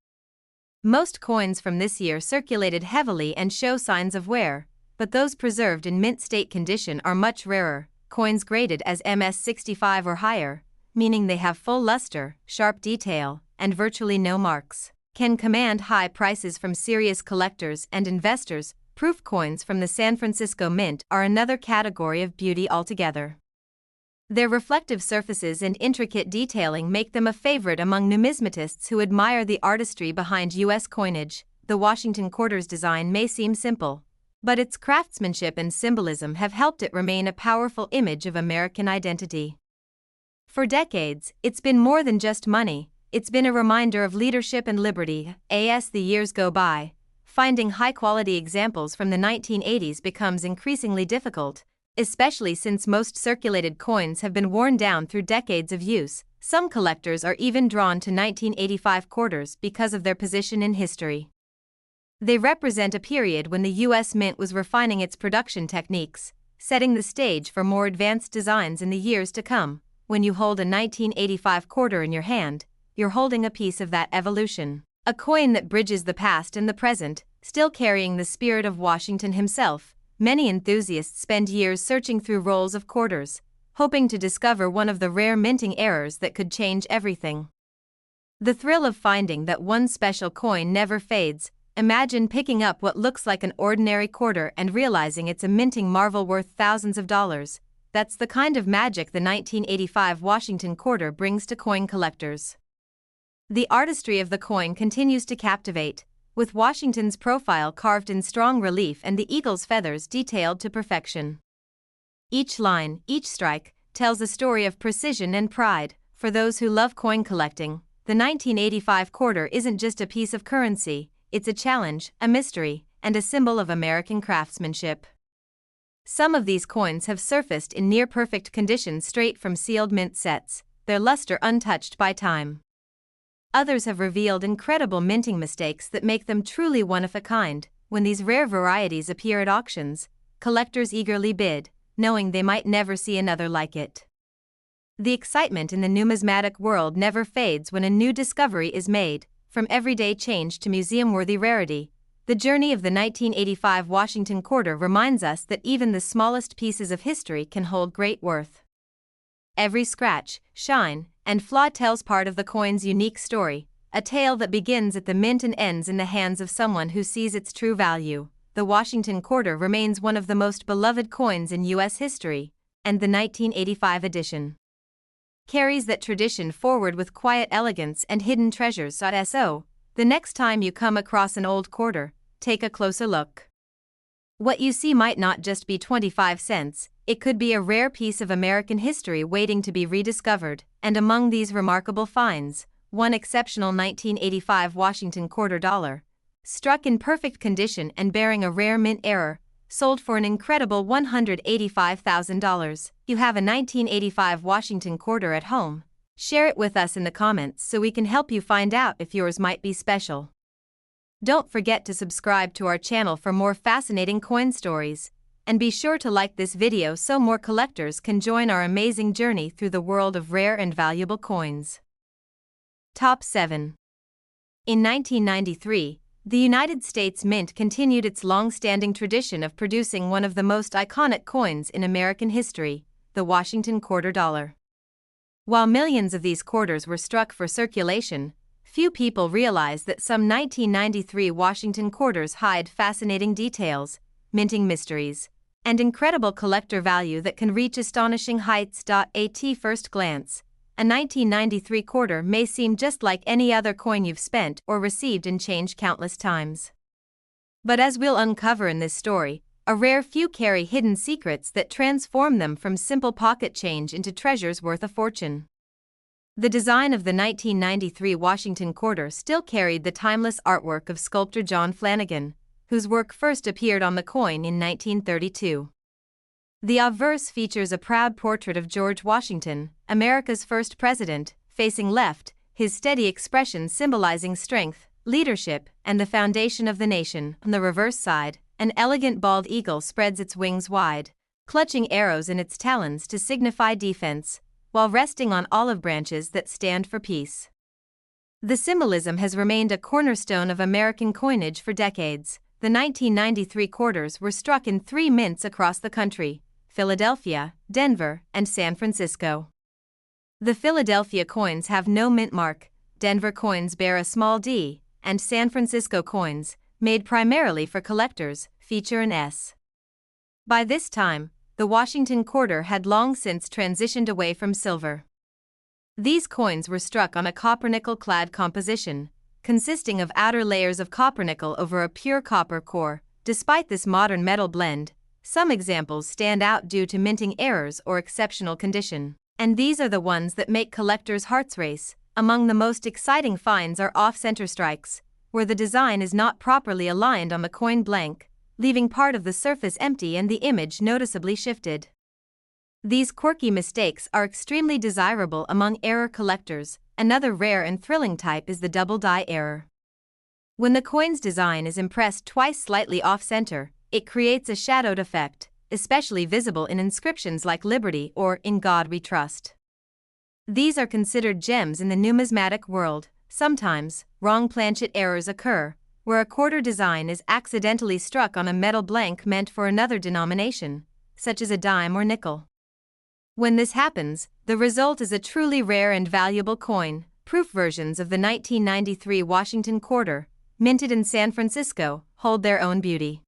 Most coins from this year circulated heavily and show signs of wear, but those preserved in mint state condition are much rarer. Coins graded as MS65 or higher, meaning they have full luster, sharp detail, and virtually no marks, can command high prices from serious collectors and investors. Proof coins from the San Francisco Mint are another category of beauty altogether. Their reflective surfaces and intricate detailing make them a favorite among numismatists who admire the artistry behind U.S. coinage. The Washington quarter's design may seem simple, but its craftsmanship and symbolism have helped it remain a powerful image of American identity. For decades, it's been more than just money, it's been a reminder of leadership and liberty. As the years go by, finding high-quality examples from the 1980s becomes increasingly difficult, especially since most circulated coins have been worn down through decades of use. Some collectors are even drawn to 1985 quarters because of their position in history. They represent a period when the U.S. Mint was refining its production techniques, setting the stage for more advanced designs in the years to come. When you hold a 1985 quarter in your hand, you're holding a piece of that evolution. A coin that bridges the past and the present, still carrying the spirit of Washington himself. Many enthusiasts spend years searching through rolls of quarters, hoping to discover one of the rare minting errors that could change everything. The thrill of finding that one special coin never fades. Imagine picking up what looks like an ordinary quarter and realizing it's a minting marvel worth thousands of dollars. That's the kind of magic the 1985 Washington quarter brings to coin collectors. The artistry of the coin continues to captivate, with Washington's profile carved in strong relief and the eagle's feathers detailed to perfection. Each line, each strike, tells a story of precision and pride. For those who love coin collecting, the 1985 quarter isn't just a piece of currency, it's a challenge, a mystery, and a symbol of American craftsmanship. Some of these coins have surfaced in near-perfect condition straight from sealed mint sets, their luster untouched by time. Others have revealed incredible minting mistakes that make them truly one of a kind. When these rare varieties appear at auctions, collectors eagerly bid, knowing they might never see another like it. The excitement in the numismatic world never fades when a new discovery is made. From everyday change to museum-worthy rarity, the journey of the 1985 Washington quarter reminds us that even the smallest pieces of history can hold great worth. Every scratch, shine, and flaw tells part of the coin's unique story, a tale that begins at the mint and ends in the hands of someone who sees its true value. The Washington quarter remains one of the most beloved coins in U.S. history, and the 1985 edition carries that tradition forward with quiet elegance and hidden treasures. So, the next time you come across an old quarter, take a closer look. What you see might not just be 25 cents, it could be a rare piece of American history waiting to be rediscovered. And among these remarkable finds, one exceptional 1985 Washington quarter dollar, struck in perfect condition and bearing a rare mint error, sold for an incredible $185,000. You have a 1985 Washington quarter at home? Share it with us in the comments so we can help you find out if yours might be special. Don't forget to subscribe to our channel for more fascinating coin stories, and be sure to like this video so more collectors can join our amazing journey through the world of rare and valuable coins. Top 7. In 1993, the United States Mint continued its long-standing tradition of producing one of the most iconic coins in American history, the Washington quarter dollar. While millions of these quarters were struck for circulation, few people realize that some 1993 Washington quarters hide fascinating details, minting mysteries, and incredible collector value that can reach astonishing heights. At first glance, a 1993 quarter may seem just like any other coin you've spent or received in change countless times. But as we'll uncover in this story, a rare few carry hidden secrets that transform them from simple pocket change into treasures worth a fortune. The design of the 1993 Washington quarter still carried the timeless artwork of sculptor John Flanagan, whose work first appeared on the coin in 1932. The obverse features a proud portrait of George Washington, America's first president, facing left, his steady expression symbolizing strength, leadership, and the foundation of the nation. On the reverse side, an elegant bald eagle spreads its wings wide, clutching arrows in its talons to signify defense, while resting on olive branches that stand for peace. The symbolism has remained a cornerstone of American coinage for decades. The 1993 quarters were struck in 3 mints across the country: Philadelphia, Denver, and San Francisco. The Philadelphia coins have no mint mark, Denver coins bear a small D, and San Francisco coins, made primarily for collectors, feature an S. By this time, the Washington quarter had long since transitioned away from silver. These coins were struck on a copper-nickel-clad composition, consisting of outer layers of copper-nickel over a pure copper core. Despite this modern metal blend, some examples stand out due to minting errors or exceptional condition, and these are the ones that make collectors' hearts race. Among the most exciting finds are off-center strikes, where the design is not properly aligned on the coin blank, leaving part of the surface empty and the image noticeably shifted. These quirky mistakes are extremely desirable among error collectors. Another rare and thrilling type is the double die error. When the coin's design is impressed twice slightly off-center, it creates a shadowed effect, especially visible in inscriptions like Liberty or In God We Trust. These are considered gems in the numismatic world. Sometimes, wrong planchet errors occur, where a quarter design is accidentally struck on a metal blank meant for another denomination, such as a dime or nickel. When this happens, the result is a truly rare and valuable coin. Proof versions of the 1993 Washington quarter, minted in San Francisco, hold their own beauty.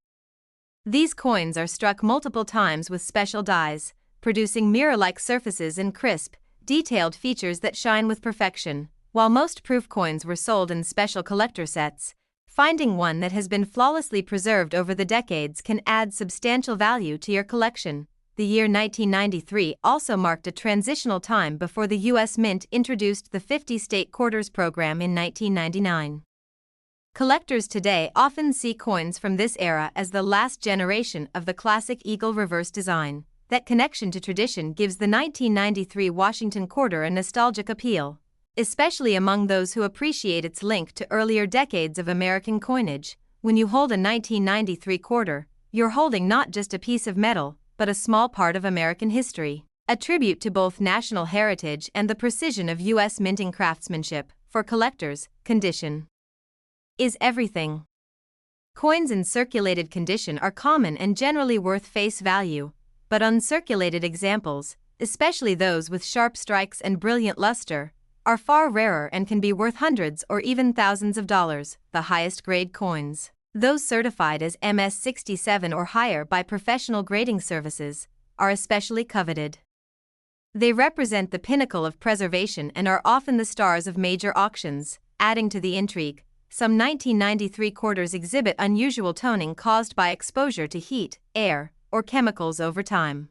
These coins are struck multiple times with special dies, producing mirror-like surfaces and crisp, detailed features that shine with perfection. While most proof coins were sold in special collector sets, finding one that has been flawlessly preserved over the decades can add substantial value to your collection. The year 1993 also marked a transitional time before the U.S. Mint introduced the 50-state quarters program in 1999. Collectors today often see coins from this era as the last generation of the classic eagle reverse design. That connection to tradition gives the 1993 Washington quarter a nostalgic appeal, especially among those who appreciate its link to earlier decades of American coinage. When you hold a 1993 quarter, you're holding not just a piece of metal, but a small part of American history, a tribute to both national heritage and the precision of U.S. minting craftsmanship. For collectors, condition is everything. Coins in circulated condition are common and generally worth face value, but uncirculated examples, especially those with sharp strikes and brilliant luster, are far rarer and can be worth hundreds or even thousands of dollars. The highest grade coins, those certified as MS-67 or higher by professional grading services, are especially coveted. They represent the pinnacle of preservation and are often the stars of major auctions. Adding to the intrigue, some 1993 quarters exhibit unusual toning caused by exposure to heat, air, or chemicals over time.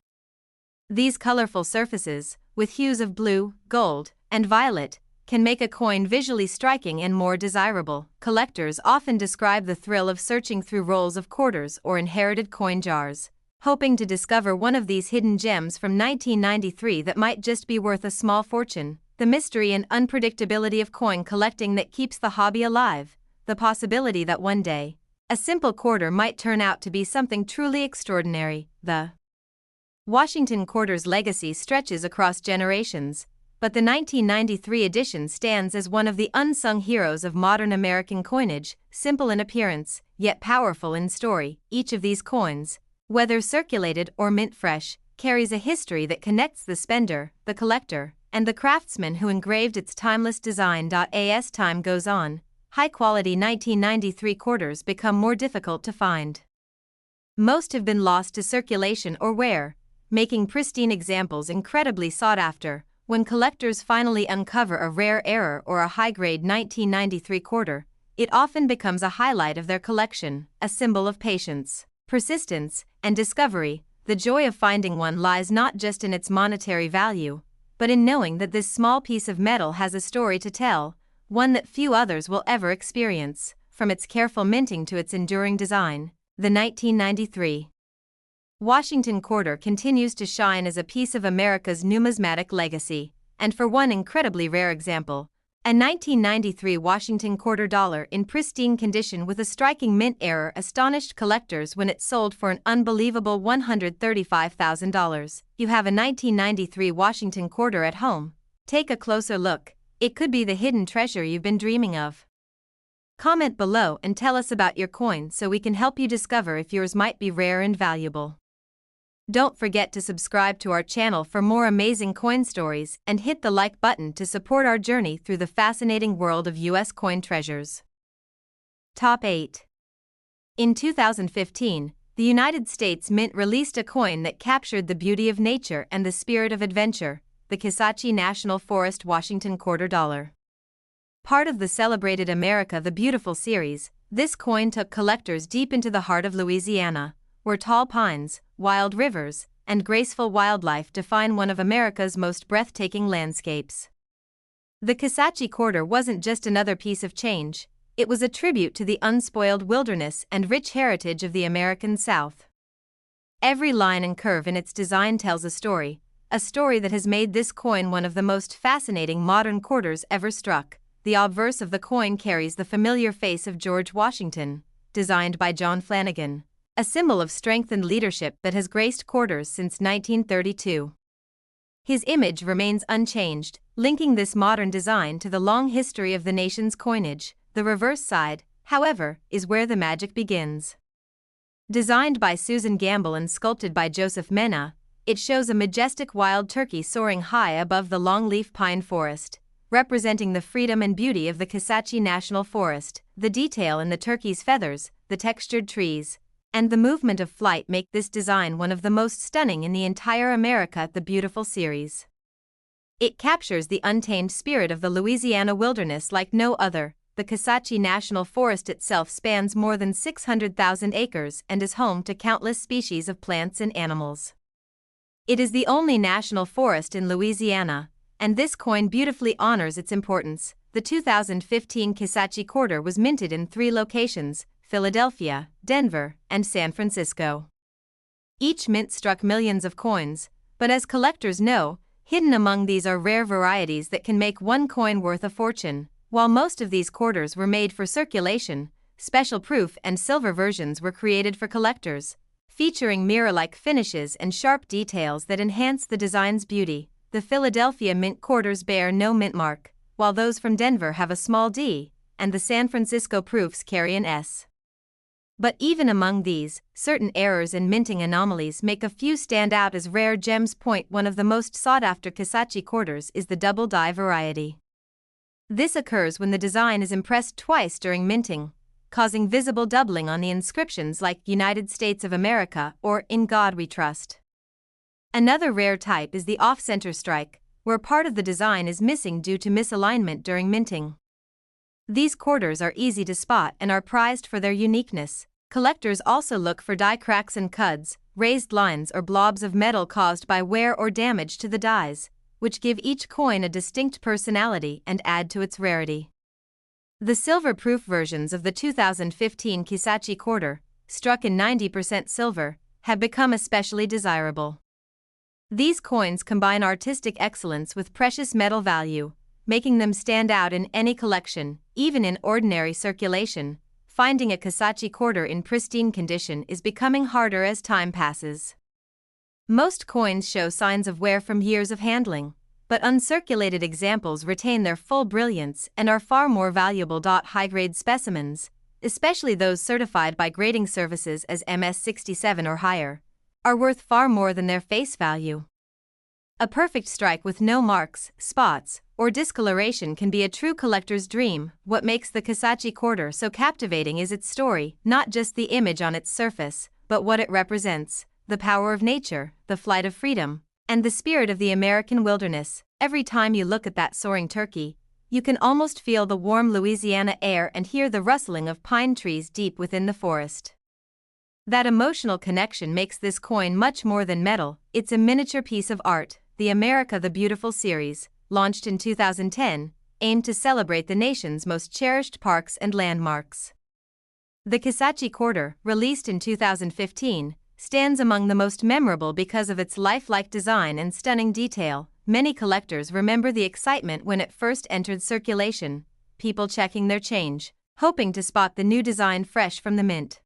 These colorful surfaces, with hues of blue, gold, and violet, can make a coin visually striking and more desirable. Collectors often describe the thrill of searching through rolls of quarters or inherited coin jars, hoping to discover one of these hidden gems from 1993 that might just be worth a small fortune. The mystery and unpredictability of coin collecting that keeps the hobby alive, the possibility that one day, a simple quarter might turn out to be something truly extraordinary. The Washington quarter's legacy stretches across generations, but the 1993 edition stands as one of the unsung heroes of modern American coinage. Simple in appearance, yet powerful in story, each of these coins, whether circulated or mint fresh, carries a history that connects the spender, the collector, and the craftsman who engraved its timeless design. As time goes on, high-quality 1993 quarters become more difficult to find. Most have been lost to circulation or wear, making pristine examples incredibly sought after. When collectors finally uncover a rare error or a high-grade 1993 quarter, it often becomes a highlight of their collection, a symbol of patience, persistence, and discovery. The joy of finding one lies not just in its monetary value, but in knowing that this small piece of metal has a story to tell, one that few others will ever experience. from its careful minting to its enduring design. The 1993 Washington quarter continues to shine as a piece of America's numismatic legacy, and for one incredibly rare example, a 1993 Washington quarter dollar in pristine condition with a striking mint error astonished collectors when it sold for an unbelievable $135,000. You have a 1993 Washington quarter at home. Take a closer look. It could be the hidden treasure you've been dreaming of. Comment below and tell us about your coin so we can help you discover if yours might be rare and valuable. Don't forget to subscribe to our channel for more amazing coin stories and hit the like button to support our journey through the fascinating world of US coin treasures. Top 8. In 2015, the United States Mint released a coin that captured the beauty of nature and the spirit of adventure, the Kisatchie National Forest Washington Quarter Dollar. Part of the celebrated America the Beautiful series, this coin took collectors deep into the heart of Louisiana, where tall pines, wild rivers, and graceful wildlife define one of America's most breathtaking landscapes. The Kisatchie quarter wasn't just another piece of change, it was a tribute to the unspoiled wilderness and rich heritage of the American South. Every line and curve in its design tells a story that has made this coin one of the most fascinating modern quarters ever struck. The obverse of the coin carries the familiar face of George Washington, designed by John Flanagan, a symbol of strength and leadership that has graced quarters since 1932. His image remains unchanged, linking this modern design to the long history of the nation's coinage. The reverse side, however, is where the magic begins. Designed by Susan Gamble and sculpted by Joseph Mena, it shows a majestic wild turkey soaring high above the longleaf pine forest, representing the freedom and beauty of the Kisatchie National Forest. The detail in the turkey's feathers, the textured trees, and the movement of flight make this design one of the most stunning in the entire America the Beautiful series. It captures the untamed spirit of the Louisiana wilderness like no other. The Kisatchie National Forest itself spans more than 600,000 acres and is home to countless species of plants and animals. It is the only national forest in Louisiana, and this coin beautifully honors its importance. The 2015 Kisatchie quarter was minted in 3 locations: Philadelphia, Denver, and San Francisco. Each mint struck millions of coins, but as collectors know, hidden among these are rare varieties that can make one coin worth a fortune. While most of these quarters were made for circulation, special proof and silver versions were created for collectors, featuring mirror-like finishes and sharp details that enhance the design's beauty. The Philadelphia mint quarters bear no mint mark, while those from Denver have a small D, and the San Francisco proofs carry an S. But even among these, certain errors and minting anomalies make a few stand out as rare gems. One of the most sought-after Kisatchie quarters is the double die variety. This occurs when the design is impressed twice during minting, causing visible doubling on the inscriptions like United States of America or In God We Trust. Another rare type is the off-center strike, where part of the design is missing due to misalignment during minting. These quarters are easy to spot and are prized for their uniqueness. Collectors also look for die cracks and cuds, raised lines or blobs of metal caused by wear or damage to the dies, which give each coin a distinct personality and add to its rarity. The silver-proof versions of the 2015 Kisatchie quarter, struck in 90% silver, have become especially desirable. These coins combine artistic excellence with precious metal value, making them stand out in any collection. Even in ordinary circulation, finding a Kisatchie quarter in pristine condition is becoming harder as time passes. Most coins show signs of wear from years of handling, but uncirculated examples retain their full brilliance and are far more valuable. High-grade specimens, especially those certified by grading services as MS-67 or higher, are worth far more than their face value. A perfect strike with no marks, spots, or discoloration can be a true collector's dream. What makes the Kisatchie quarter so captivating is its story, not just the image on its surface, but what it represents: the power of nature, the flight of freedom, and the spirit of the American wilderness. Every time you look at that soaring turkey, you can almost feel the warm Louisiana air and hear the rustling of pine trees deep within the forest. That emotional connection makes this coin much more than metal. It's a miniature piece of art. The America the Beautiful series, launched in 2010, aimed to celebrate the nation's most cherished parks and landmarks. The Kisachi quarter, released in 2015, stands among the most memorable because of its lifelike design and stunning detail. Many collectors remember the excitement when it first entered circulation, people checking their change, hoping to spot the new design fresh from the mint.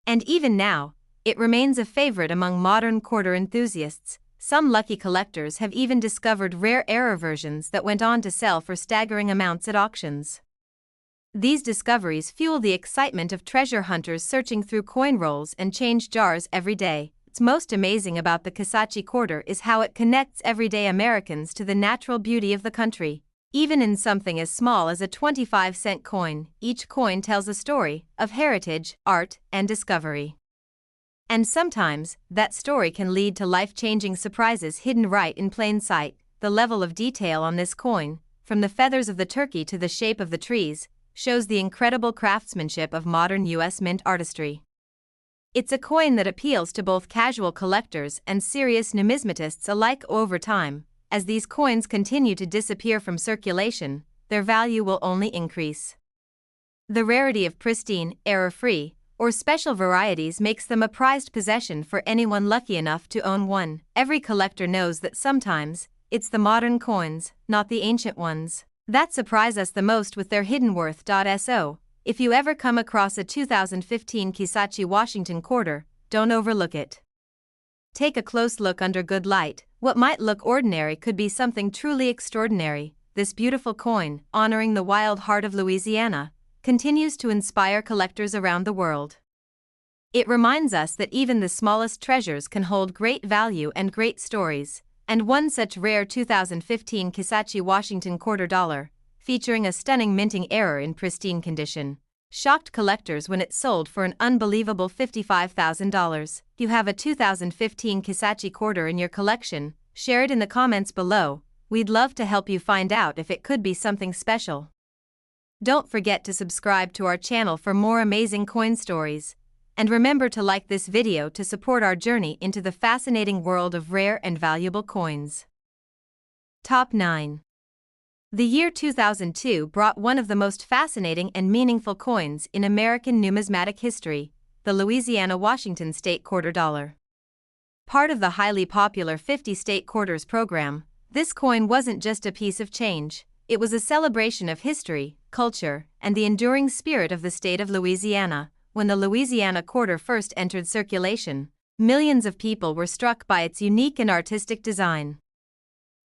And even now, it remains a favorite among modern quarter enthusiasts. Some lucky collectors have even discovered rare error versions that went on to sell for staggering amounts at auctions. These discoveries fuel the excitement of treasure hunters searching through coin rolls and change jars every day. What's most amazing about the Kisachi quarter is how it connects everyday Americans to the natural beauty of the country. Even in something as small as a 25-cent coin, each coin tells a story of heritage, art, and discovery. And sometimes, that story can lead to life-changing surprises hidden right in plain sight. The level of detail on this coin, from the feathers of the turkey to the shape of the trees, shows the incredible craftsmanship of modern U.S. mint artistry. It's a coin that appeals to both casual collectors and serious numismatists alike. Over time, as these coins continue to disappear from circulation, their value will only increase. The rarity of pristine, error-free, or special varieties makes them a prized possession for anyone lucky enough to own one. Every collector knows that sometimes, it's the modern coins, not the ancient ones, that surprise us the most with their hidden worth. So, if you ever come across a 2015 Kisachi Washington quarter, don't overlook it. Take a close look under good light. What might look ordinary could be something truly extraordinary. This beautiful coin, honoring the wild heart of Louisiana, continues to inspire collectors around the world. It reminds us that even the smallest treasures can hold great value and great stories. And one such rare 2015 Kisachi Washington quarter dollar, featuring a stunning minting error in pristine condition, shocked collectors when it sold for an unbelievable $55,000. If you have a 2015 Kisachi quarter in your collection, share it in the comments below. We'd love to help you find out if it could be something special. Don't forget to subscribe to our channel for more amazing coin stories. And remember to like this video to support our journey into the fascinating world of rare and valuable coins. Top 9. The year 2002 brought one of the most fascinating and meaningful coins in American numismatic history, the Louisiana Washington State Quarter Dollar. Part of the highly popular 50 State Quarters program, this coin wasn't just a piece of change, it was a celebration of history, culture, and the enduring spirit of the state of Louisiana. When the Louisiana quarter first entered circulation, millions of people were struck by its unique and artistic design.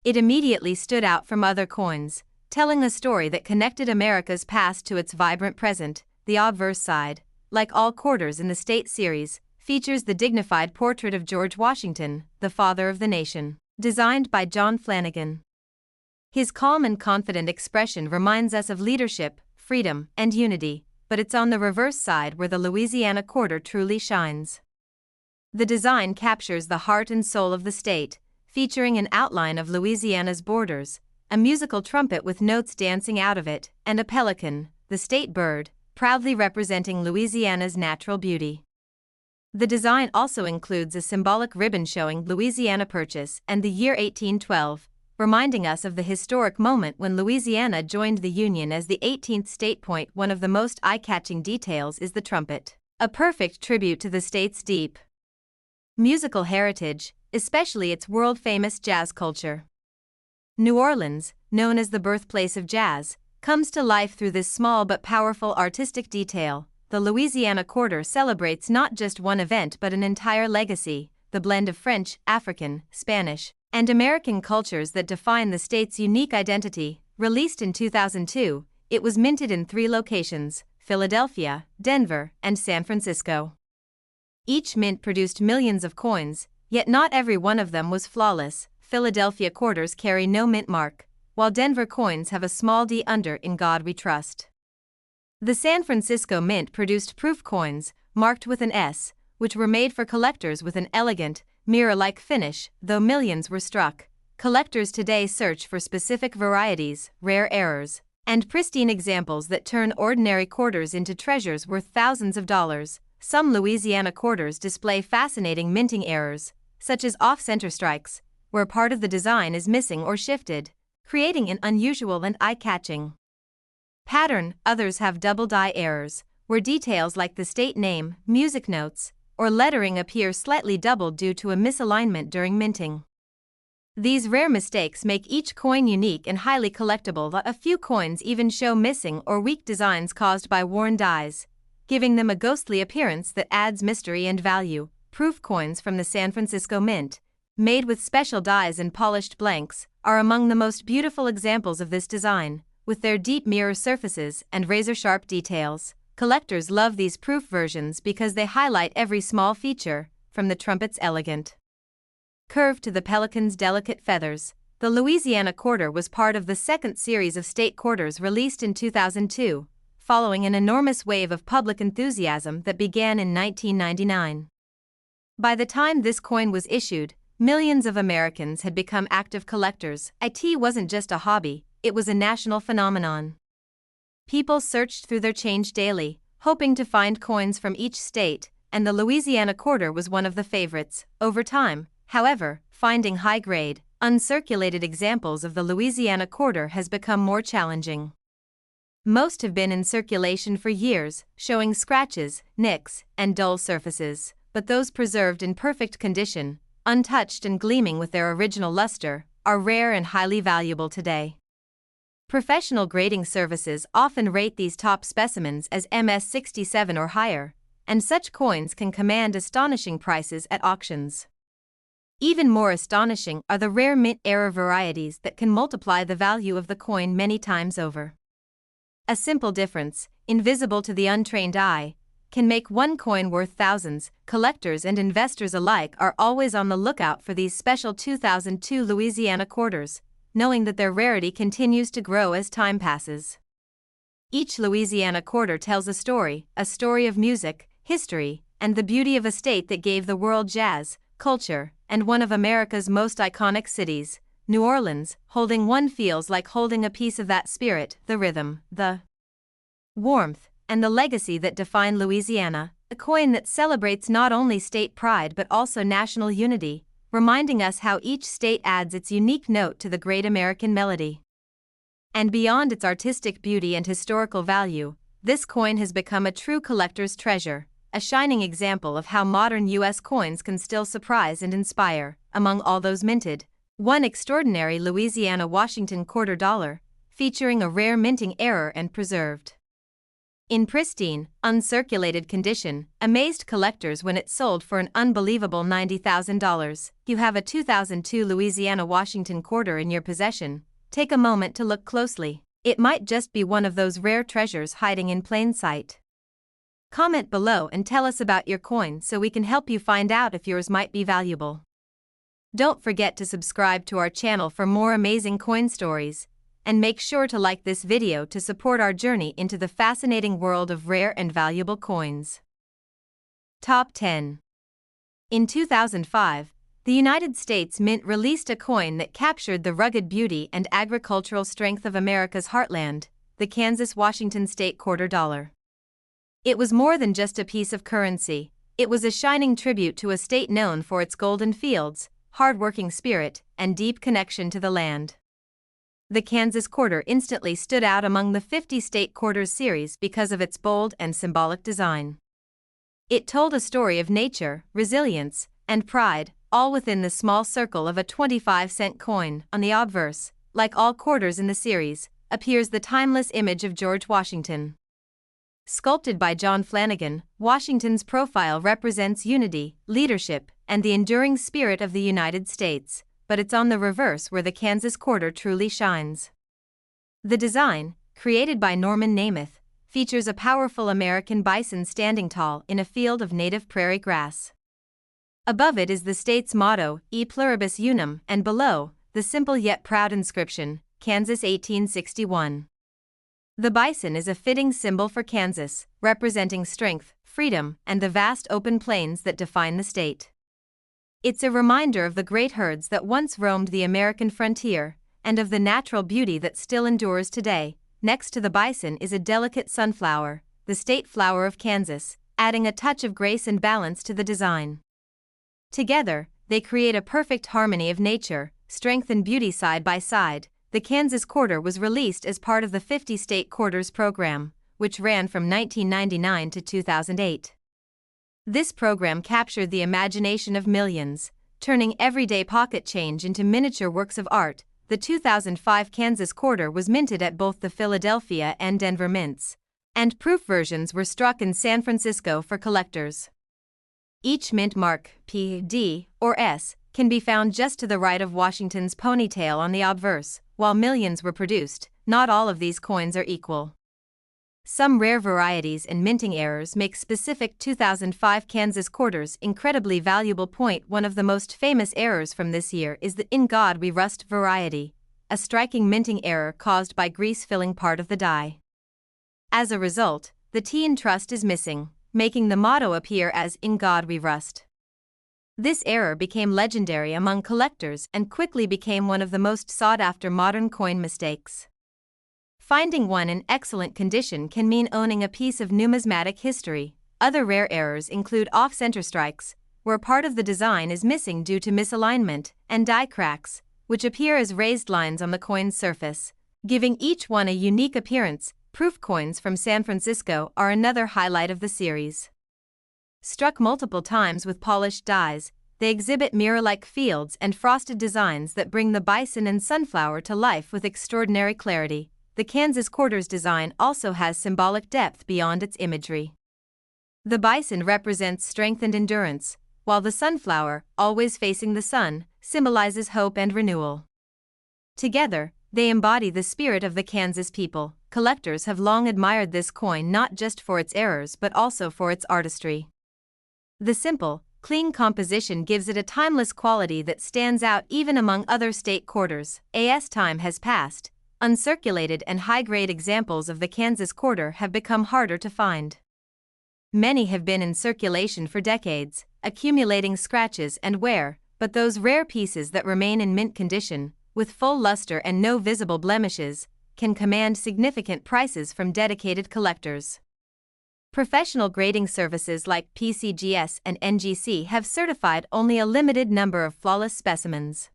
It immediately stood out from other coins, telling a story that connected America's past to its vibrant present. The obverse side, like all quarters in the state series, features the dignified portrait of George Washington, the father of the nation, designed by John Flanagan. His calm and confident expression reminds us of leadership, freedom, and unity. But it's on the reverse side where the Louisiana quarter truly shines. The design captures the heart and soul of the state, featuring an outline of Louisiana's borders, a musical trumpet with notes dancing out of it, and a pelican, the state bird, proudly representing Louisiana's natural beauty. The design also includes a symbolic ribbon showing Louisiana Purchase and the year 1812, reminding us of the historic moment when Louisiana joined the Union as the 18th state. One of the most eye-catching details is the trumpet, a perfect tribute to the state's deep musical heritage, especially its world-famous jazz culture. New Orleans, known as the birthplace of jazz, comes to life through this small but powerful artistic detail. The Louisiana quarter celebrates not just one event but an entire legacy, the blend of French, African, Spanish, and American cultures that define the state's unique identity. Released in 2002, it was minted in 3 locations: Philadelphia, Denver, and San Francisco. Each mint produced millions of coins, yet not every one of them was flawless. Philadelphia quarters carry no mint mark, while Denver coins have a small D under "In God We Trust." The San Francisco mint produced proof coins, marked with an S, which were made for collectors with an elegant, mirror-like finish. Though millions were struck, collectors today search for specific varieties, rare errors, and pristine examples that turn ordinary quarters into treasures worth thousands of dollars. Some Louisiana quarters display fascinating minting errors, such as off-center strikes, where part of the design is missing or shifted, creating an unusual and eye-catching pattern. Others have double die errors, where details like the state name, music notes, or lettering appear slightly doubled due to a misalignment during minting. These rare mistakes make each coin unique and highly collectible. A few coins even show missing or weak designs caused by worn dies, giving them a ghostly appearance that adds mystery and value. Proof coins from the San Francisco Mint, made with special dies and polished blanks, are among the most beautiful examples of this design. With their deep mirror surfaces and razor-sharp details, collectors love these proof versions because they highlight every small feature, from the trumpet's elegant curve to the pelican's delicate feathers. The Louisiana quarter was part of the second series of state quarters released in 2002, following an enormous wave of public enthusiasm that began in 1999. By the time this coin was issued, millions of Americans had become active collectors. It wasn't just a hobby, it was a national phenomenon. People searched through their change daily, hoping to find coins from each state, and the Louisiana quarter was one of the favorites. Over time, however, finding high-grade, uncirculated examples of the Louisiana quarter has become more challenging. Most have been in circulation for years, showing scratches, nicks, and dull surfaces, but those preserved in perfect condition, untouched and gleaming with their original luster, are rare and highly valuable today. Professional grading services often rate these top specimens as MS67 or higher, and such coins can command astonishing prices at auctions. Even more astonishing are the rare mint-era varieties that can multiply the value of the coin many times over. A simple difference, invisible to the untrained eye, can make one coin worth thousands. Collectors and investors alike are always on the lookout for these special 2002 Louisiana quarters, knowing that their rarity continues to grow as time passes. Each Louisiana quarter tells a story of music, history, and the beauty of a state that gave the world jazz, culture, and one of America's most iconic cities, New Orleans. Holding one feels like holding a piece of that spirit, the rhythm, the warmth, and the legacy that define Louisiana, a coin that celebrates not only state pride but also national unity, reminding us how each state adds its unique note to the great American melody. And beyond its artistic beauty and historical value, this coin has become a true collector's treasure, a shining example of how modern U.S. coins can still surprise and inspire. Among all those minted, one extraordinary Louisiana Washington quarter dollar, featuring a rare minting error and preserved in pristine, uncirculated condition, amazed collectors when it sold for an unbelievable $90,000. You have a 2002 Louisiana Washington quarter in your possession. Take a moment to look closely. It might just be one of those rare treasures hiding in plain sight. Comment below and tell us about your coin so we can help you find out if yours might be valuable. Don't forget to subscribe to our channel for more amazing coin stories, and make sure to like this video to support our journey into the fascinating world of rare and valuable coins. Top 10. In 2005, the United States Mint released a coin that captured the rugged beauty and agricultural strength of America's heartland, the Kansas-Washington State Quarter Dollar. It was more than just a piece of currency, it was a shining tribute to a state known for its golden fields, hard-working spirit, and deep connection to the land. The Kansas quarter instantly stood out among the 50 state quarters series because of its bold and symbolic design. It told a story of nature, resilience, and pride, all within the small circle of a 25-cent coin. On the obverse, like all quarters in the series, appears the timeless image of George Washington. Sculpted by John Flanagan, Washington's profile represents unity, leadership, and the enduring spirit of the United States, but it's on the reverse where the Kansas quarter truly shines. The design, created by Norman Namath, features a powerful American bison standing tall in a field of native prairie grass. Above it is the state's motto, E pluribus unum, and below, the simple yet proud inscription, Kansas 1861. The bison is a fitting symbol for Kansas, representing strength, freedom, and the vast open plains that define the state. It's a reminder of the great herds that once roamed the American frontier, and of the natural beauty that still endures today. Next to the bison is a delicate sunflower, the state flower of Kansas, adding a touch of grace and balance to the design. Together, they create a perfect harmony of nature, strength and beauty side by side. The Kansas quarter was released as part of the 50 state quarters program, which ran from 1999 to 2008. This program captured the imagination of millions, turning everyday pocket change into miniature works of art. The 2005 Kansas quarter was minted at both the Philadelphia and Denver mints, and proof versions were struck in San Francisco for collectors. Each mint mark, P, D, or S, can be found just to the right of Washington's ponytail on the obverse. While millions were produced, not all of these coins are equal. Some rare varieties and minting errors make specific 2005 Kansas quarters incredibly valuable. One of the most famous errors from this year is the "In God We Rust" variety, a striking minting error caused by grease filling part of the die. As a result, the T in trust is missing, making the motto appear as "In God We Rust." This error became legendary among collectors and quickly became one of the most sought-after modern coin mistakes. Finding one in excellent condition can mean owning a piece of numismatic history. Other rare errors include off-center strikes, where part of the design is missing due to misalignment, and die cracks, which appear as raised lines on the coin's surface, giving each one a unique appearance. Proof coins from San Francisco are another highlight of the series. Struck multiple times with polished dies, they exhibit mirror-like fields and frosted designs that bring the bison and sunflower to life with extraordinary clarity. The Kansas quarter's design also has symbolic depth beyond its imagery. The bison represents strength and endurance, while the sunflower, always facing the sun, symbolizes hope and renewal. Together, they embody the spirit of the Kansas people. Collectors have long admired this coin not just for its errors but also for its artistry. The simple, clean composition gives it a timeless quality that stands out even among other state quarters. As time has passed, uncirculated and high-grade examples of the Kansas quarter have become harder to find. Many have been in circulation for decades, accumulating scratches and wear, but those rare pieces that remain in mint condition, with full luster and no visible blemishes, can command significant prices from dedicated collectors. Professional grading services like PCGS and NGC have certified only a limited number of flawless specimens.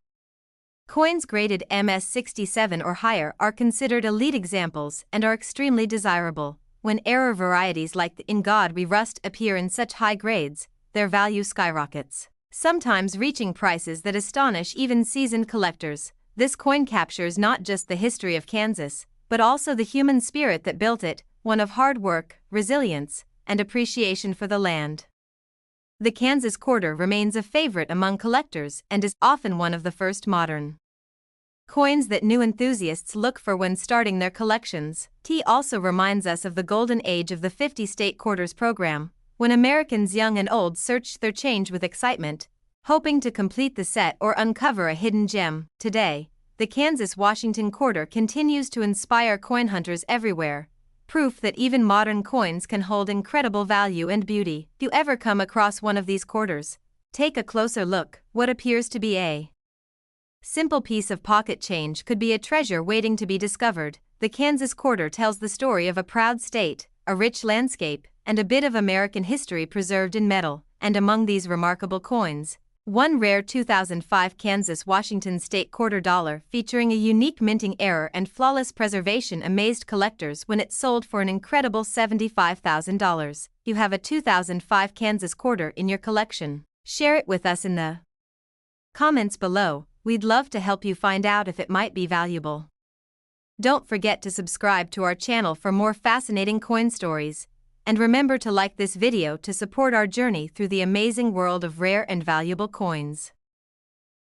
Coins graded MS67 or higher are considered elite examples and are extremely desirable. When error varieties like the "In God We Rust" appear in such high grades, their value skyrockets, sometimes reaching prices that astonish even seasoned collectors. This coin captures not just the history of Kansas, but also the human spirit that built it, one of hard work, resilience, and appreciation for the land. The Kansas quarter remains a favorite among collectors and is often one of the first modern coins that new enthusiasts look for when starting their collections. T also reminds us of the golden age of the 50 state quarters program, when Americans young and old searched their change with excitement, hoping to complete the set or uncover a hidden gem. Today, the Kansas-Washington quarter continues to inspire coin hunters everywhere, proof that even modern coins can hold incredible value and beauty. If you ever come across one of these quarters, take a closer look. What appears to be a simple piece of pocket change could be a treasure waiting to be discovered. The Kansas quarter tells the story of a proud state, a rich landscape, and a bit of American history preserved in metal. And among these remarkable coins, one rare 2005 Kansas-Washington state quarter dollar featuring a unique minting error and flawless preservation amazed collectors when it sold for an incredible $75,000. You have a 2005 Kansas quarter in your collection. Share it with us in the comments below. We'd love to help you find out if it might be valuable. Don't forget to subscribe to our channel for more fascinating coin stories. And remember to like this video to support our journey through the amazing world of rare and valuable coins.